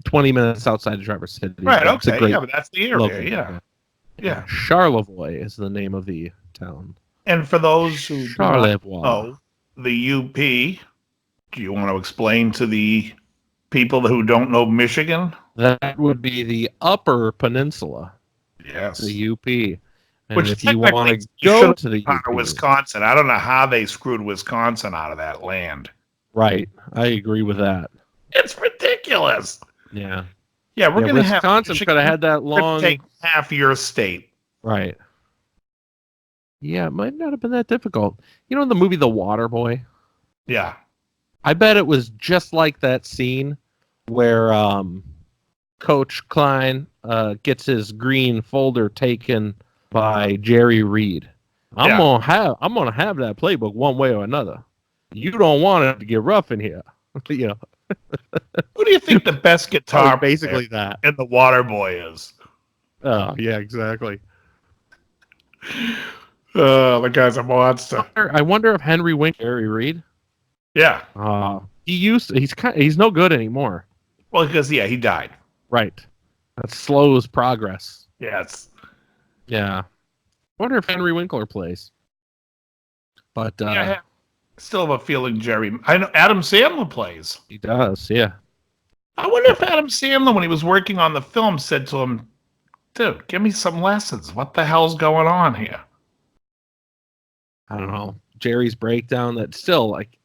C: 20 minutes outside of Traverse City.
A: Right, okay. Yeah, but that's the area. Yeah.
C: Charlevoix is the name of the town.
A: And for those who don't know the UP, do you want to explain to the people who don't know Michigan?
C: That would be the Upper Peninsula.
A: Yes.
C: The UP. And
A: which
C: if you want to go to the UP,
A: Wisconsin, I don't know how they screwed Wisconsin out of that land.
C: Right. I agree with that.
A: It's ridiculous.
C: Yeah.
A: Yeah, we're going to have
C: Wisconsin could have had that long
A: take half your state.
C: Right. Yeah, it might not have been that difficult. You know the movie The Water Boy?
A: Yeah.
C: I bet it was just like that scene where Coach Klein gets his green folder taken by Jerry Reed. I'm gonna have that playbook one way or another. You don't want it to get rough in here. Who
A: do you think the best guitar
C: basically that
A: and the Water Boy is?
C: Oh yeah, exactly.
A: The guy's a monster.
C: I wonder if Henry Wink Jerry Reed.
A: Yeah.
C: He's no good anymore.
A: Well, because he died.
C: Right. That slows progress.
A: Yes.
C: Yeah. I wonder if Henry Winkler plays. But
A: I still have a feeling I know Adam Sandler plays.
C: he does, yeah.
A: I wonder if Adam Sandler, when he was working on the film, said to him, dude, give me some lessons. What the hell's going on here?
C: I don't know. Jerry's Breakdown, that's still like...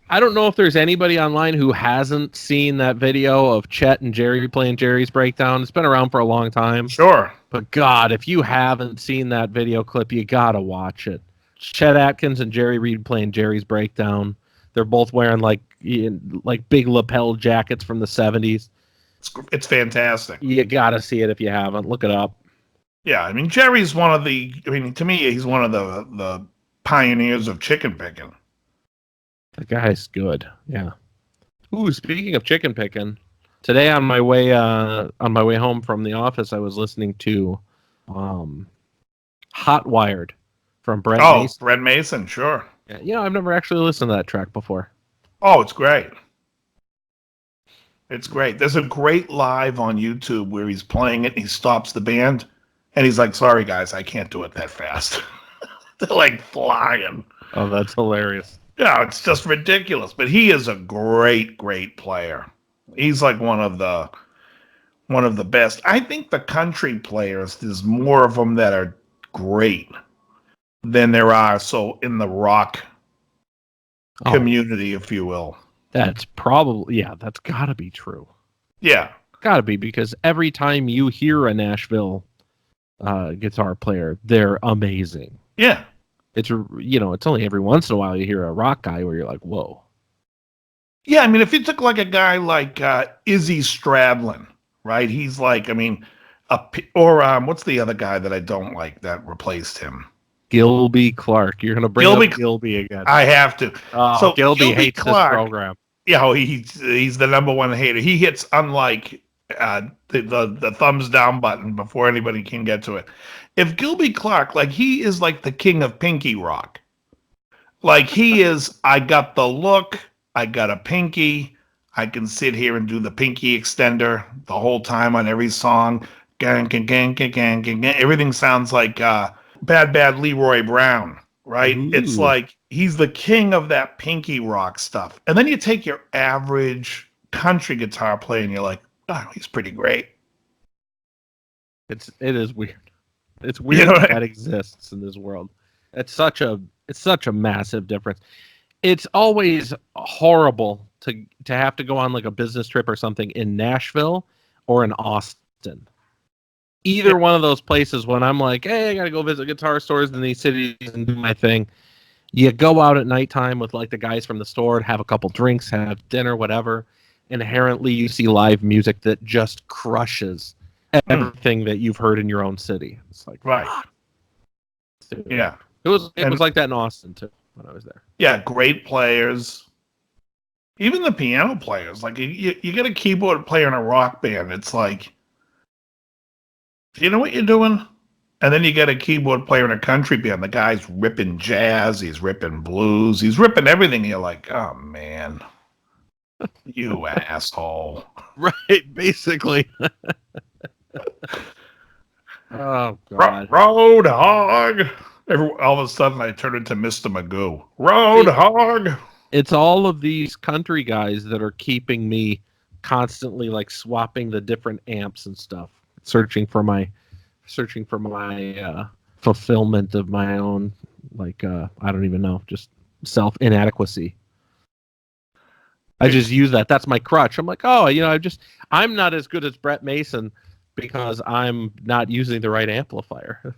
C: I don't know if there's anybody online who hasn't seen that video of Chet and Jerry playing Jerry's Breakdown. It's been around for a long time.
A: Sure.
C: But God, if you haven't seen that video clip, you gotta watch it. Chet Atkins and Jerry Reed playing Jerry's Breakdown. They're both wearing like big lapel jackets from the 70s.
A: It's fantastic.
C: You gotta see it if you haven't. Look it up.
A: Yeah, I mean, Jerry's one of the... I mean, to me, he's one of the pioneers of chicken picking.
C: The guy's good. Yeah. Ooh, speaking of chicken picking, today on my way home from the office, I was listening to Hot Wired from Brent Mason.
A: Brent Mason, sure.
C: Yeah, I've never actually listened to that track before.
A: Oh, it's great. It's great. There's a great live on YouTube where he's playing it and he stops the band and he's like, sorry guys, I can't do it that fast. They're like flying.
C: Oh, that's hilarious.
A: Yeah, it's just ridiculous. But he is a great, great player. He's like one of the best. I think the country players, there's more of them that are great than there are in the rock community, if you will.
C: That's probably, that's got to be true.
A: Yeah.
C: Got to be, because every time you hear a Nashville guitar player, they're amazing.
A: Yeah.
C: It's only every once in a while you hear a rock guy where you're like, whoa.
A: Yeah, I mean, if you took like a guy like Izzy Stradlin, right? He's like, I mean, what's the other guy that I don't like that replaced him?
C: Gilby Clark. You're going to bring up Gilby again.
A: I have to.
C: So Gilby hates Clark, this program.
A: Yeah, he's the number one hater. He hits unlike the thumbs down button before anybody can get to it. If Gilby Clark, like, he is like the king of pinky rock. Like, he is, I got the look, I got a pinky, I can sit here and do the pinky extender the whole time on every song. Gang, gang, gang, gang, gang, gang. Everything sounds like Bad Leroy Brown, right? Ooh. It's like, he's the king of that pinky rock stuff. And then you take your average country guitar player and you're like, oh, he's pretty great.
C: It is weird. It's weird that exists in this world. It's such a massive difference. It's always horrible to have to go on like a business trip or something in Nashville or in Austin. Either one of those places, when I'm like, hey, I gotta go visit guitar stores in these cities and do my thing. You go out at nighttime with like the guys from the store and have a couple drinks, have dinner, whatever. Inherently, you see live music that just crushes everything that you've heard in your own city. It's like,
A: right. Yeah.
C: It was like that in Austin too when I was there.
A: Yeah, great players. Even the piano players. Like, you get a keyboard player in a rock band, it's like, do you know what you're doing? And then you get a keyboard player in a country band. The guy's ripping jazz, he's ripping blues, he's ripping everything. You're like, oh man, you asshole.
C: Right, basically. Oh God.
A: Road hog. All of a sudden, I turn into Mr. Magoo. Road hog.
C: It's all of these country guys that are keeping me constantly like swapping the different amps and stuff, searching for my fulfillment of my own, like I don't even know, just self inadequacy. I just use that. That's my crutch. I'm like, oh, I'm not as good as Brent Mason because I'm not using the right amplifier.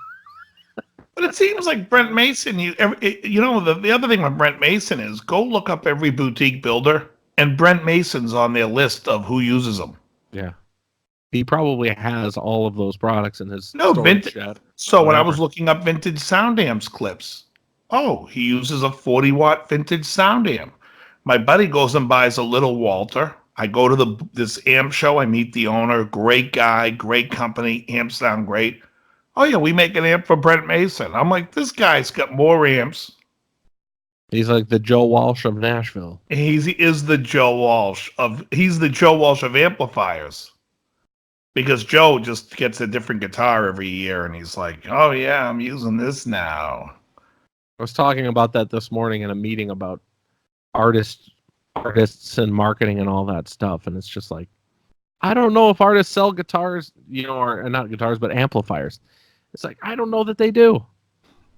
A: But it seems like Brent Mason, the other thing with Brent Mason is go look up every boutique builder, and Brent Mason's on their list of who uses them.
C: Yeah. He probably has all of those products in his
A: storage
C: shed.
A: So when I was looking up vintage sound amps clips, he uses a 40-watt vintage sound amp. My buddy goes and buys a little Walter. I go to this amp show. I meet the owner. Great guy, great company. Amps sound great. Oh, yeah, we make an amp for Brent Mason. I'm like, this guy's got more amps.
C: He's like the Joe Walsh of Nashville.
A: He is the Joe Walsh of amplifiers. because Joe just gets a different guitar every year, and he's like, "Oh yeah, I'm using this now."
C: I was talking about that this morning in a meeting about artists and marketing and all that stuff, and it's just like, I don't know if artists sell guitars, or not guitars, but amplifiers. It's like, I don't know that they do.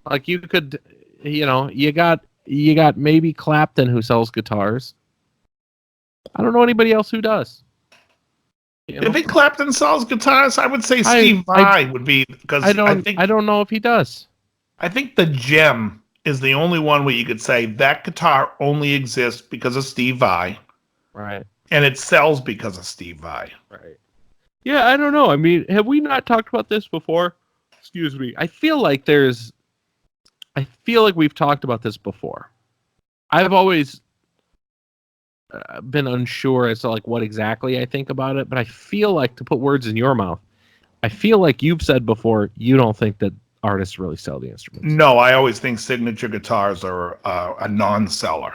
C: Like, you could, you got maybe Clapton who sells guitars. I don't know anybody else who does.
A: You think Clapton sells guitars? I would say Steve Vai would be, because I
C: don't know if he does.
A: I think the Gem is the only one where you could say that guitar only exists because of Steve Vai.
C: Right.
A: And it sells because of Steve Vai.
C: Right. Yeah, I don't know. I mean, have we not talked about this before? Excuse me. I feel like we've talked about this before. I've always been unsure as to like what exactly I think about it, but I feel like, to put words in your mouth, I feel like you've said before you don't think that artists really sell the instruments.
A: No, I always think signature guitars are a non-seller.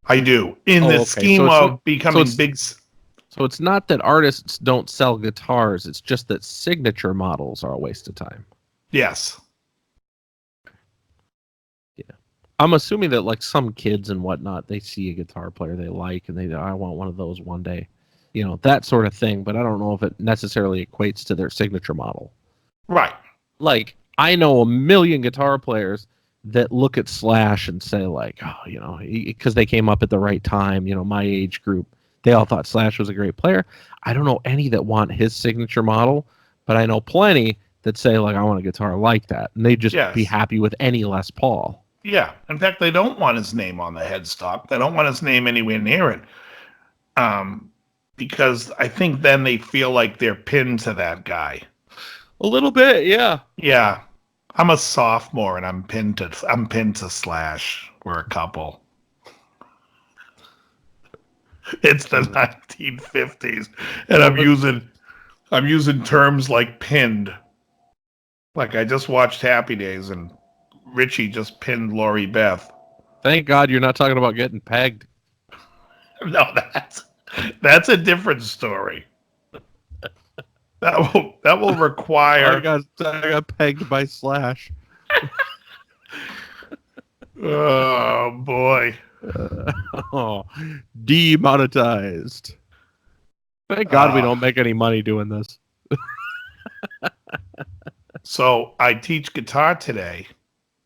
A: I do. In the scheme of becoming big.
C: So it's not that artists don't sell guitars, it's just that signature models are a waste of time.
A: Yes.
C: I'm assuming that like some kids and whatnot, they see a guitar player they like and I want one of those one day, that sort of thing. But I don't know if it necessarily equates to their signature model.
A: Right.
C: Like, I know a million guitar players that look at Slash and say like, because they came up at the right time, my age group, they all thought Slash was a great player. I don't know any that want his signature model, but I know plenty that say like, I want a guitar like that. And they'd just be happy with any Les Paul.
A: Yeah. In fact, they don't want his name on the headstock. They don't want his name anywhere near it. Because I think then they feel like they're pinned to that guy.
C: A little bit, yeah.
A: Yeah. I'm a sophomore and I'm pinned to Slash. We're a couple. It's the 1950s. And I'm using terms like pinned. Like, I just watched Happy Days and Richie just pinned Lori Beth.
C: Thank God you're not talking about getting pegged.
A: No, that's a different story. That will require.
C: I got pegged by Slash.
A: Oh boy.
C: Demonetized. Thank God we don't make any money doing this.
A: So I teach guitar today,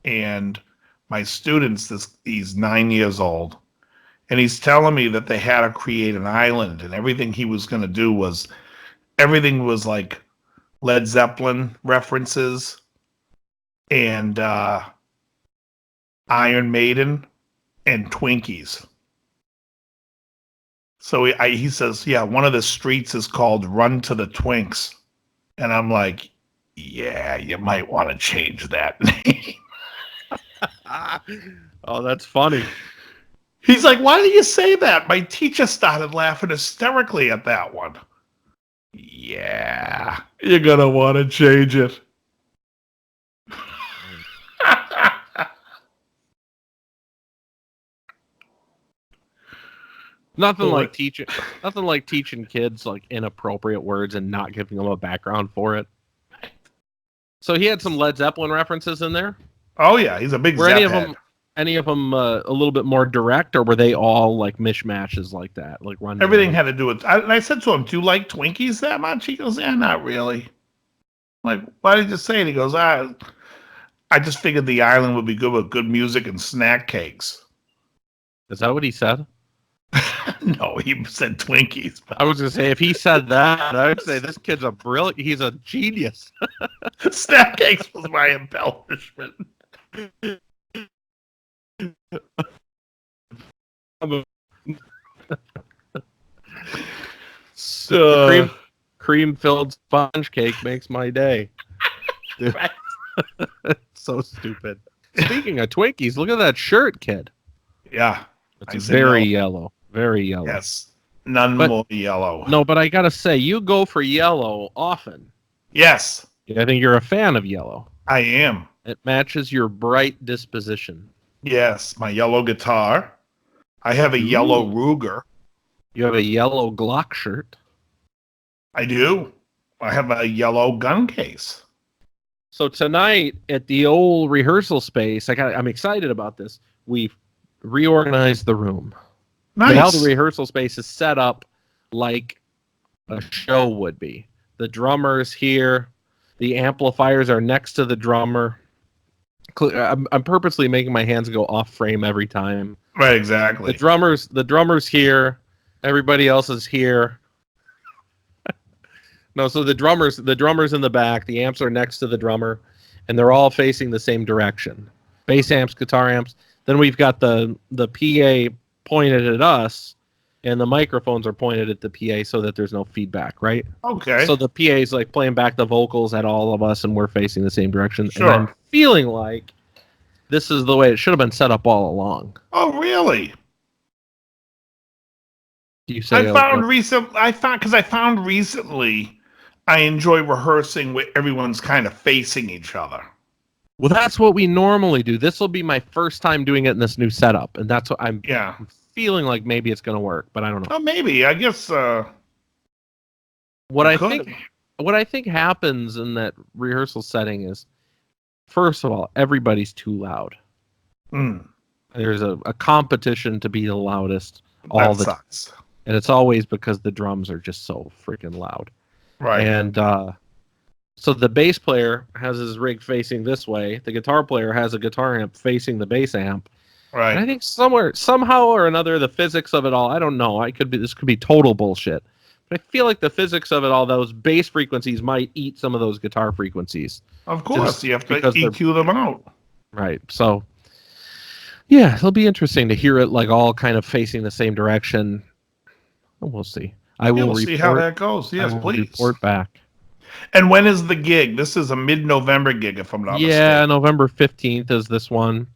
A: and my students, he's 9 years old, and he's telling me that they had to create an island, and everything he was going to do was, everything was like Led Zeppelin references and Iron Maiden and Twinkies. So he says, yeah, one of the streets is called Run to the Twinks. And I'm like, yeah, you might want to change that name.
C: Oh, that's funny.
A: He's like, why do you say that? My teacher started laughing hysterically at that one. Yeah, you're going to want to change it.
C: Nothing like teaching kids like inappropriate words and not giving them a background for it. So he had some Led Zeppelin references in there.
A: Oh yeah, he's a big Zepp head.
C: Any of them a little bit more direct, or were they all like mishmashes like that? Like run.
A: Everything had to do with. I said to him, "Do you like Twinkies that much?" He goes, "Yeah, not really." I'm like, why did you say it? He goes, I just figured the island would be good with good music and snack cakes.
C: Is that what he said?
A: No, he said Twinkies.
C: But I was going to say, if he said that, I would say this kid's he's a genius.
A: Snack cakes was my embellishment.
C: Cream-filled sponge cake makes my day. So stupid. Speaking of Twinkies, look at that shirt, kid.
A: Yeah.
C: It's very yellow. Very yellow.
A: Yes. More yellow.
C: No, but I got to say, you go for yellow often.
A: Yes.
C: I think you're a fan of yellow.
A: I am.
C: It matches your bright disposition.
A: Yes. My yellow guitar. I have a yellow Ruger.
C: You have a yellow Glock shirt.
A: I do. I have a yellow gun case.
C: So tonight at the old rehearsal space, I'm excited about this. We've reorganized the room.
A: Nice.
C: Now the rehearsal space is set up like a show would be. The drummer's here. The amplifiers are next to the drummer. I'm purposely making my hands go off frame every time.
A: Right, exactly.
C: The drummer's here. Everybody else is here. No, so the drummer's in the back. The amps are next to the drummer, and they're all facing the same direction. Bass amps, guitar amps. Then we've got the PA pointed at us, and the microphones are pointed at the PA so that there's no feedback, right?
A: Okay.
C: So the PA is like playing back the vocals at all of us, and we're facing the same direction.
A: Sure.
C: And I'm feeling like this is the way it should have been set up all along.
A: Oh, really?
C: You say?
A: I found recently I enjoy rehearsing where everyone's kind of facing each other.
C: Well, that's what we normally do. This will be my first time doing it in this new setup, and that's what I'm feeling like maybe it's going to work, but I don't know.
A: Oh, maybe. I guess
C: what I think happens in that rehearsal setting is, first of all, everybody's too loud.
A: Mm.
C: There's a competition to be the loudest all the time. And it's always because the drums are just so freaking loud.
A: Right.
C: And so the bass player has his rig facing this way. The guitar player has a guitar amp facing the bass amp.
B: Right.
C: And I think somehow or another, the physics of it all, I don't know. This could be total bullshit. But I feel like the physics of it all, those bass frequencies might eat some of those guitar frequencies.
A: Of course, you have to EQ them out.
C: Right. So, yeah, it'll be interesting to hear it like all kind of facing the same direction. We'll see.
A: We'll see how that goes. Yes, please.
C: Report back.
A: And when is the gig? This is a mid-November gig, if I'm not mistaken.
C: Yeah, November 15th is this one.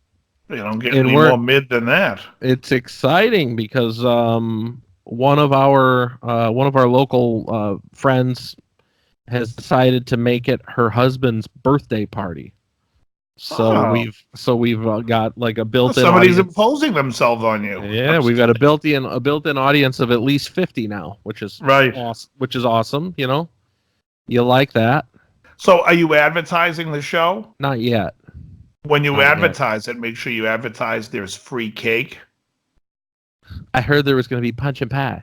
A: You don't get any more mid than that.
C: It's exciting because one of our local friends has decided to make it her husband's birthday party. So we've got like a built-in.
A: Somebody's imposing themselves on you.
C: Yeah, we've got a built-in audience of at least 50 now, which is
A: right.
C: Which is awesome. You know, you like that.
A: So, are you advertising the show?
C: Not yet.
A: When you advertise it, make sure you advertise there's free cake.
C: I heard there was going to be punch and pie.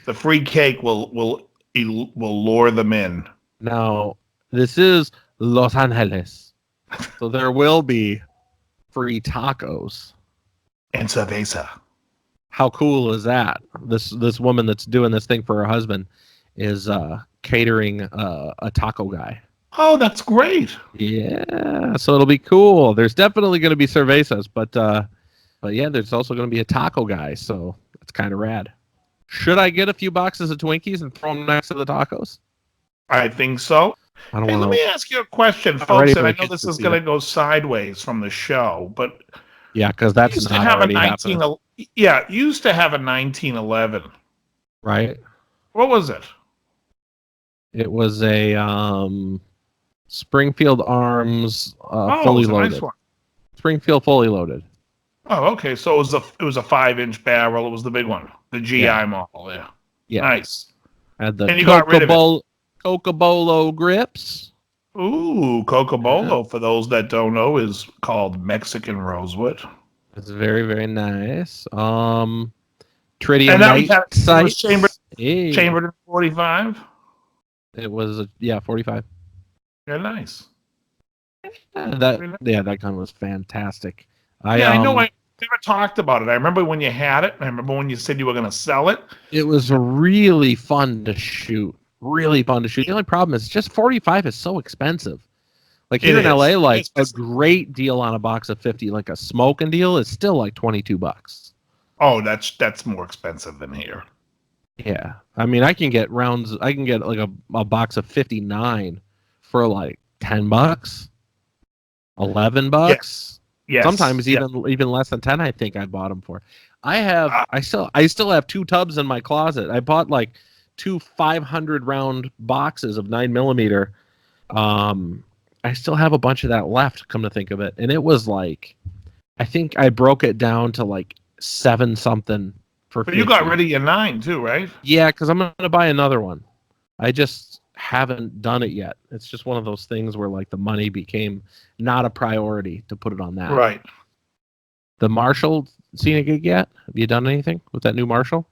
A: The free cake will lure them in.
C: Now, this is Los Angeles, so there will be free tacos
A: and cerveza.
C: How cool is that? This woman that's doing this thing for her husband is catering a taco guy.
A: Oh, that's great.
C: Yeah, so it'll be cool. There's definitely going to be cervezas, but yeah, there's also going to be a taco guy, so it's kind of rad. Should I get a few boxes of Twinkies and throw them next to the tacos?
A: I think so. Let me ask you a question, folks, and I know this is going to go sideways from the show, but
C: yeah, because that's not already happening.
A: Yeah, you used to have a 1911.
C: Right.
A: What was it?
C: It was a Springfield Arms fully loaded. Nice one. Springfield fully loaded.
A: Oh, okay. So it was a 5-inch barrel. It was the big one, the GI model. Yeah.
C: Yeah.
A: Nice.
C: Had the Cocobolo grips.
A: Ooh, Cocobolo, for those that don't know, is called Mexican rosewood.
C: It's very, very nice. Tritium
A: night
C: sights.
A: Chambered in 45?
C: It was, 45.
A: Yeah, nice.
C: That gun was fantastic.
A: I know I never talked about it. I remember when you had it. I remember when you said you were going to sell it.
C: It was really fun to shoot. Really fun to shoot. The only problem is just 45 is so expensive. Like here in LA, like a great deal on a box of 50, like a smoking deal, is still like $22.
A: Oh, that's more expensive than here.
C: Yeah, I mean, I can get like a box of 59 for like $10, $11.
A: Yes.
C: Sometimes even less than 10. I think I bought them for. I still have 2 tubs in my closet. I bought like 2 500 round boxes of 9mm. I still have a bunch of that left, come to think of it. And it was like, I think I broke it down to like 7 something for
A: But
C: 50.
A: you got rid of your 9 too, right?
C: Yeah, because I'm gonna buy another one. I just haven't done it yet. It's just one of those things where like the money became not a priority to put it on that.
A: Right.
C: The Marshall, seen a gig yet? Have you done anything with that new Marshall?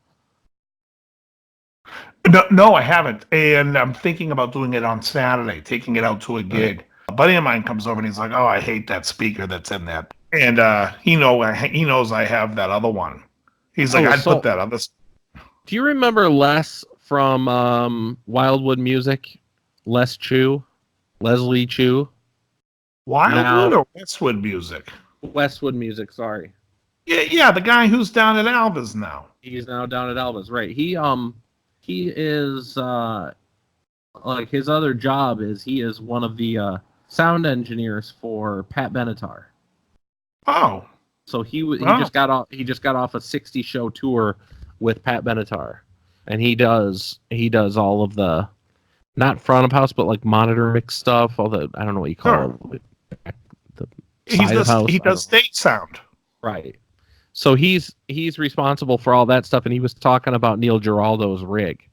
A: No, I haven't. And I'm thinking about doing it on Saturday, taking it out to a gig. Right. A buddy of mine comes over and he's like, "Oh, I hate that speaker that's in that." And he knows I have that other one. He's like, "I'd put that on this."
C: Do you remember Les from Wildwood Music? Leslie Chu?
A: Wildwood or Westwood Music?
C: Westwood Music, sorry.
A: Yeah, the guy who's down at Alba's now.
C: He's now down at Alba's, right. He is like his other job is he is one of the sound engineers for Pat Benatar.
A: Oh.
C: So he just got off a 60 show tour with Pat Benatar. And he does all of the not front of house but like monitor mix stuff, all the I don't know what you call it.
A: He does stage sound.
C: Right. So he's responsible for all that stuff, and he was talking about Neil Giraldo's rig.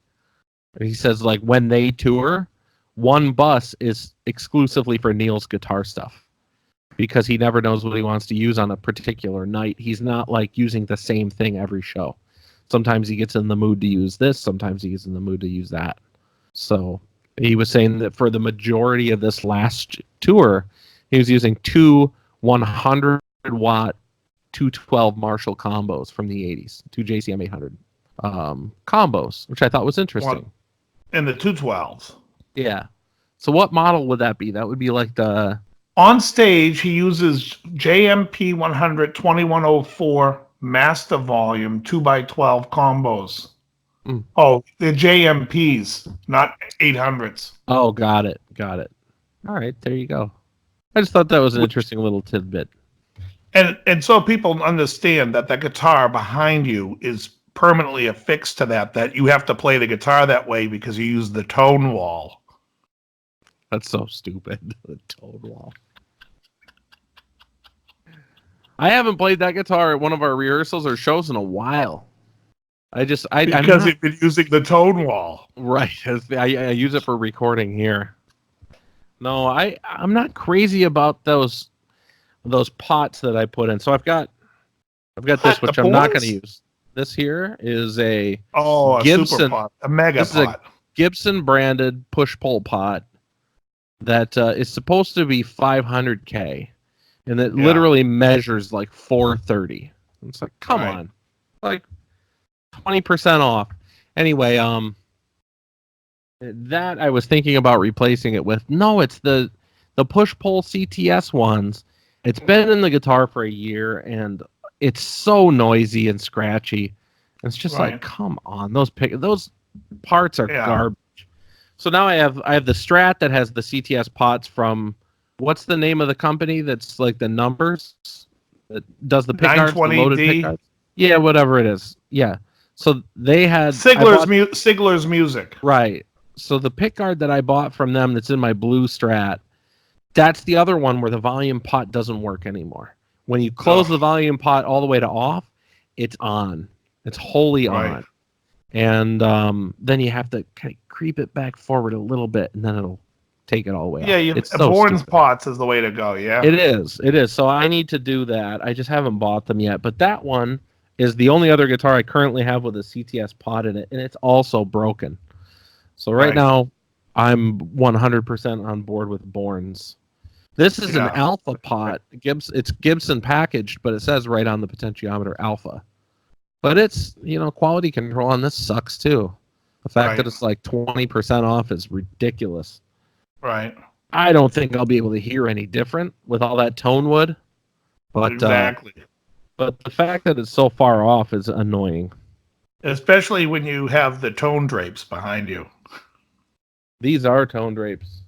C: And he says like when they tour, one bus is exclusively for Neil's guitar stuff because he never knows what he wants to use on a particular night. He's not like using the same thing every show. Sometimes he gets in the mood to use this, sometimes he gets in the mood to use that. So he was saying that for the majority of this last tour, he was using two 100-watt 212 Marshall combos from the 80s, two JCM 800 combos, which I thought was interesting.
A: And the 212s.
C: Yeah. So what model would that be? That would be like the...
A: On stage, he uses JMP 100 2104 Master Volume 2x12 combos.
C: Mm.
A: Oh, they're JMPs, not 800s.
C: Oh, got it. All right, there you go. I just thought that was an interesting little tidbit.
A: And so people understand that the guitar behind you is permanently affixed to that you have to play the guitar that way because you use the tone wall.
C: That's so stupid. The tone wall. I haven't played that guitar at one of our rehearsals or shows in a while. Because
A: you've been using the tone wall.
C: Right. I use it for recording here. No, I'm not crazy about those pots that I put in. So I've got this, which I'm not going to use. This here is a Gibson
A: super pot, a mega pot.
C: Is a Gibson branded push-pull pot that is supposed to be 500K, and it literally measures like 430. It's like, come on, like 20% off. Anyway, that I was thinking about replacing it with. No, it's the push-pull CTS ones. It's been in the guitar for a year, and it's so noisy and scratchy. It's just like, come on, those parts are garbage. So now I have the Strat that has the CTS pots from, what's the name of the company that's like the numbers that does the pickguards, the loaded pickguards? Yeah, whatever it is. Yeah. So they had
A: Sigler's Music.
C: Right. So the pickguard that I bought from them that's in my blue Strat, that's the other one where the volume pot doesn't work anymore. When you close the volume pot all the way to off, it's on. It's wholly on. And then you have to kind of creep it back forward a little bit, and then it'll take it all the way off.
A: It's Bourne's pots is the way to go, yeah?
C: It is. So I need to do that. I just haven't bought them yet. But that one is the only other guitar I currently have with a CTS pot in it, and it's also broken. So right now, I'm 100% on board with Bourne's. This is an Alpha pot. It's Gibson packaged, but it says right on the potentiometer Alpha. But it's, quality control on this sucks too. The fact that it's like 20% off is ridiculous.
A: Right.
C: I don't think I'll be able to hear any different with all that tone wood. But,
A: exactly.
C: But the fact that it's so far off is annoying.
A: Especially when you have the tone drapes behind you.
C: These are tone drapes.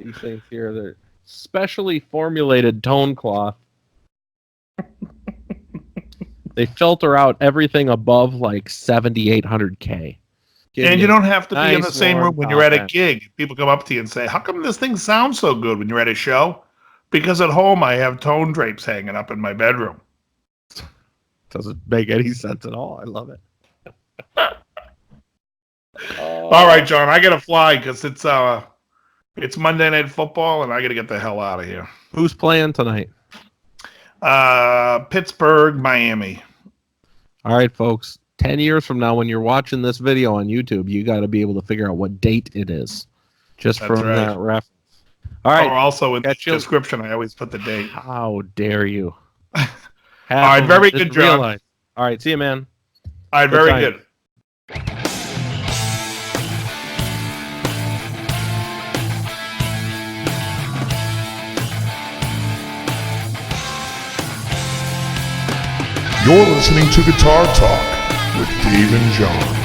C: These things here, they're specially formulated tone cloth. They filter out everything above like 7,800K.
A: And you don't have to be in the same room when you're at a gig. People come up to you and say, "How come this thing sounds so good when you're at a show?" Because at home I have tone drapes hanging up in my bedroom.
C: Doesn't make any sense at all. I love it.
A: All right, John, I gotta fly because it's Monday Night Football, and I gotta get the hell out of here.
C: Who's playing tonight?
A: Pittsburgh, Miami.
C: All right, folks. 10 years from now, when you're watching this video on YouTube, you got to be able to figure out what date it is, just
A: That's
C: from
A: right.
C: that reference. All right.
A: Or also in the description, I always put the date.
C: How dare you?
A: All right, very good, John.
C: All right, see you, man.
A: All right, very good.
D: You're listening to Guitar Talk with Dave and John.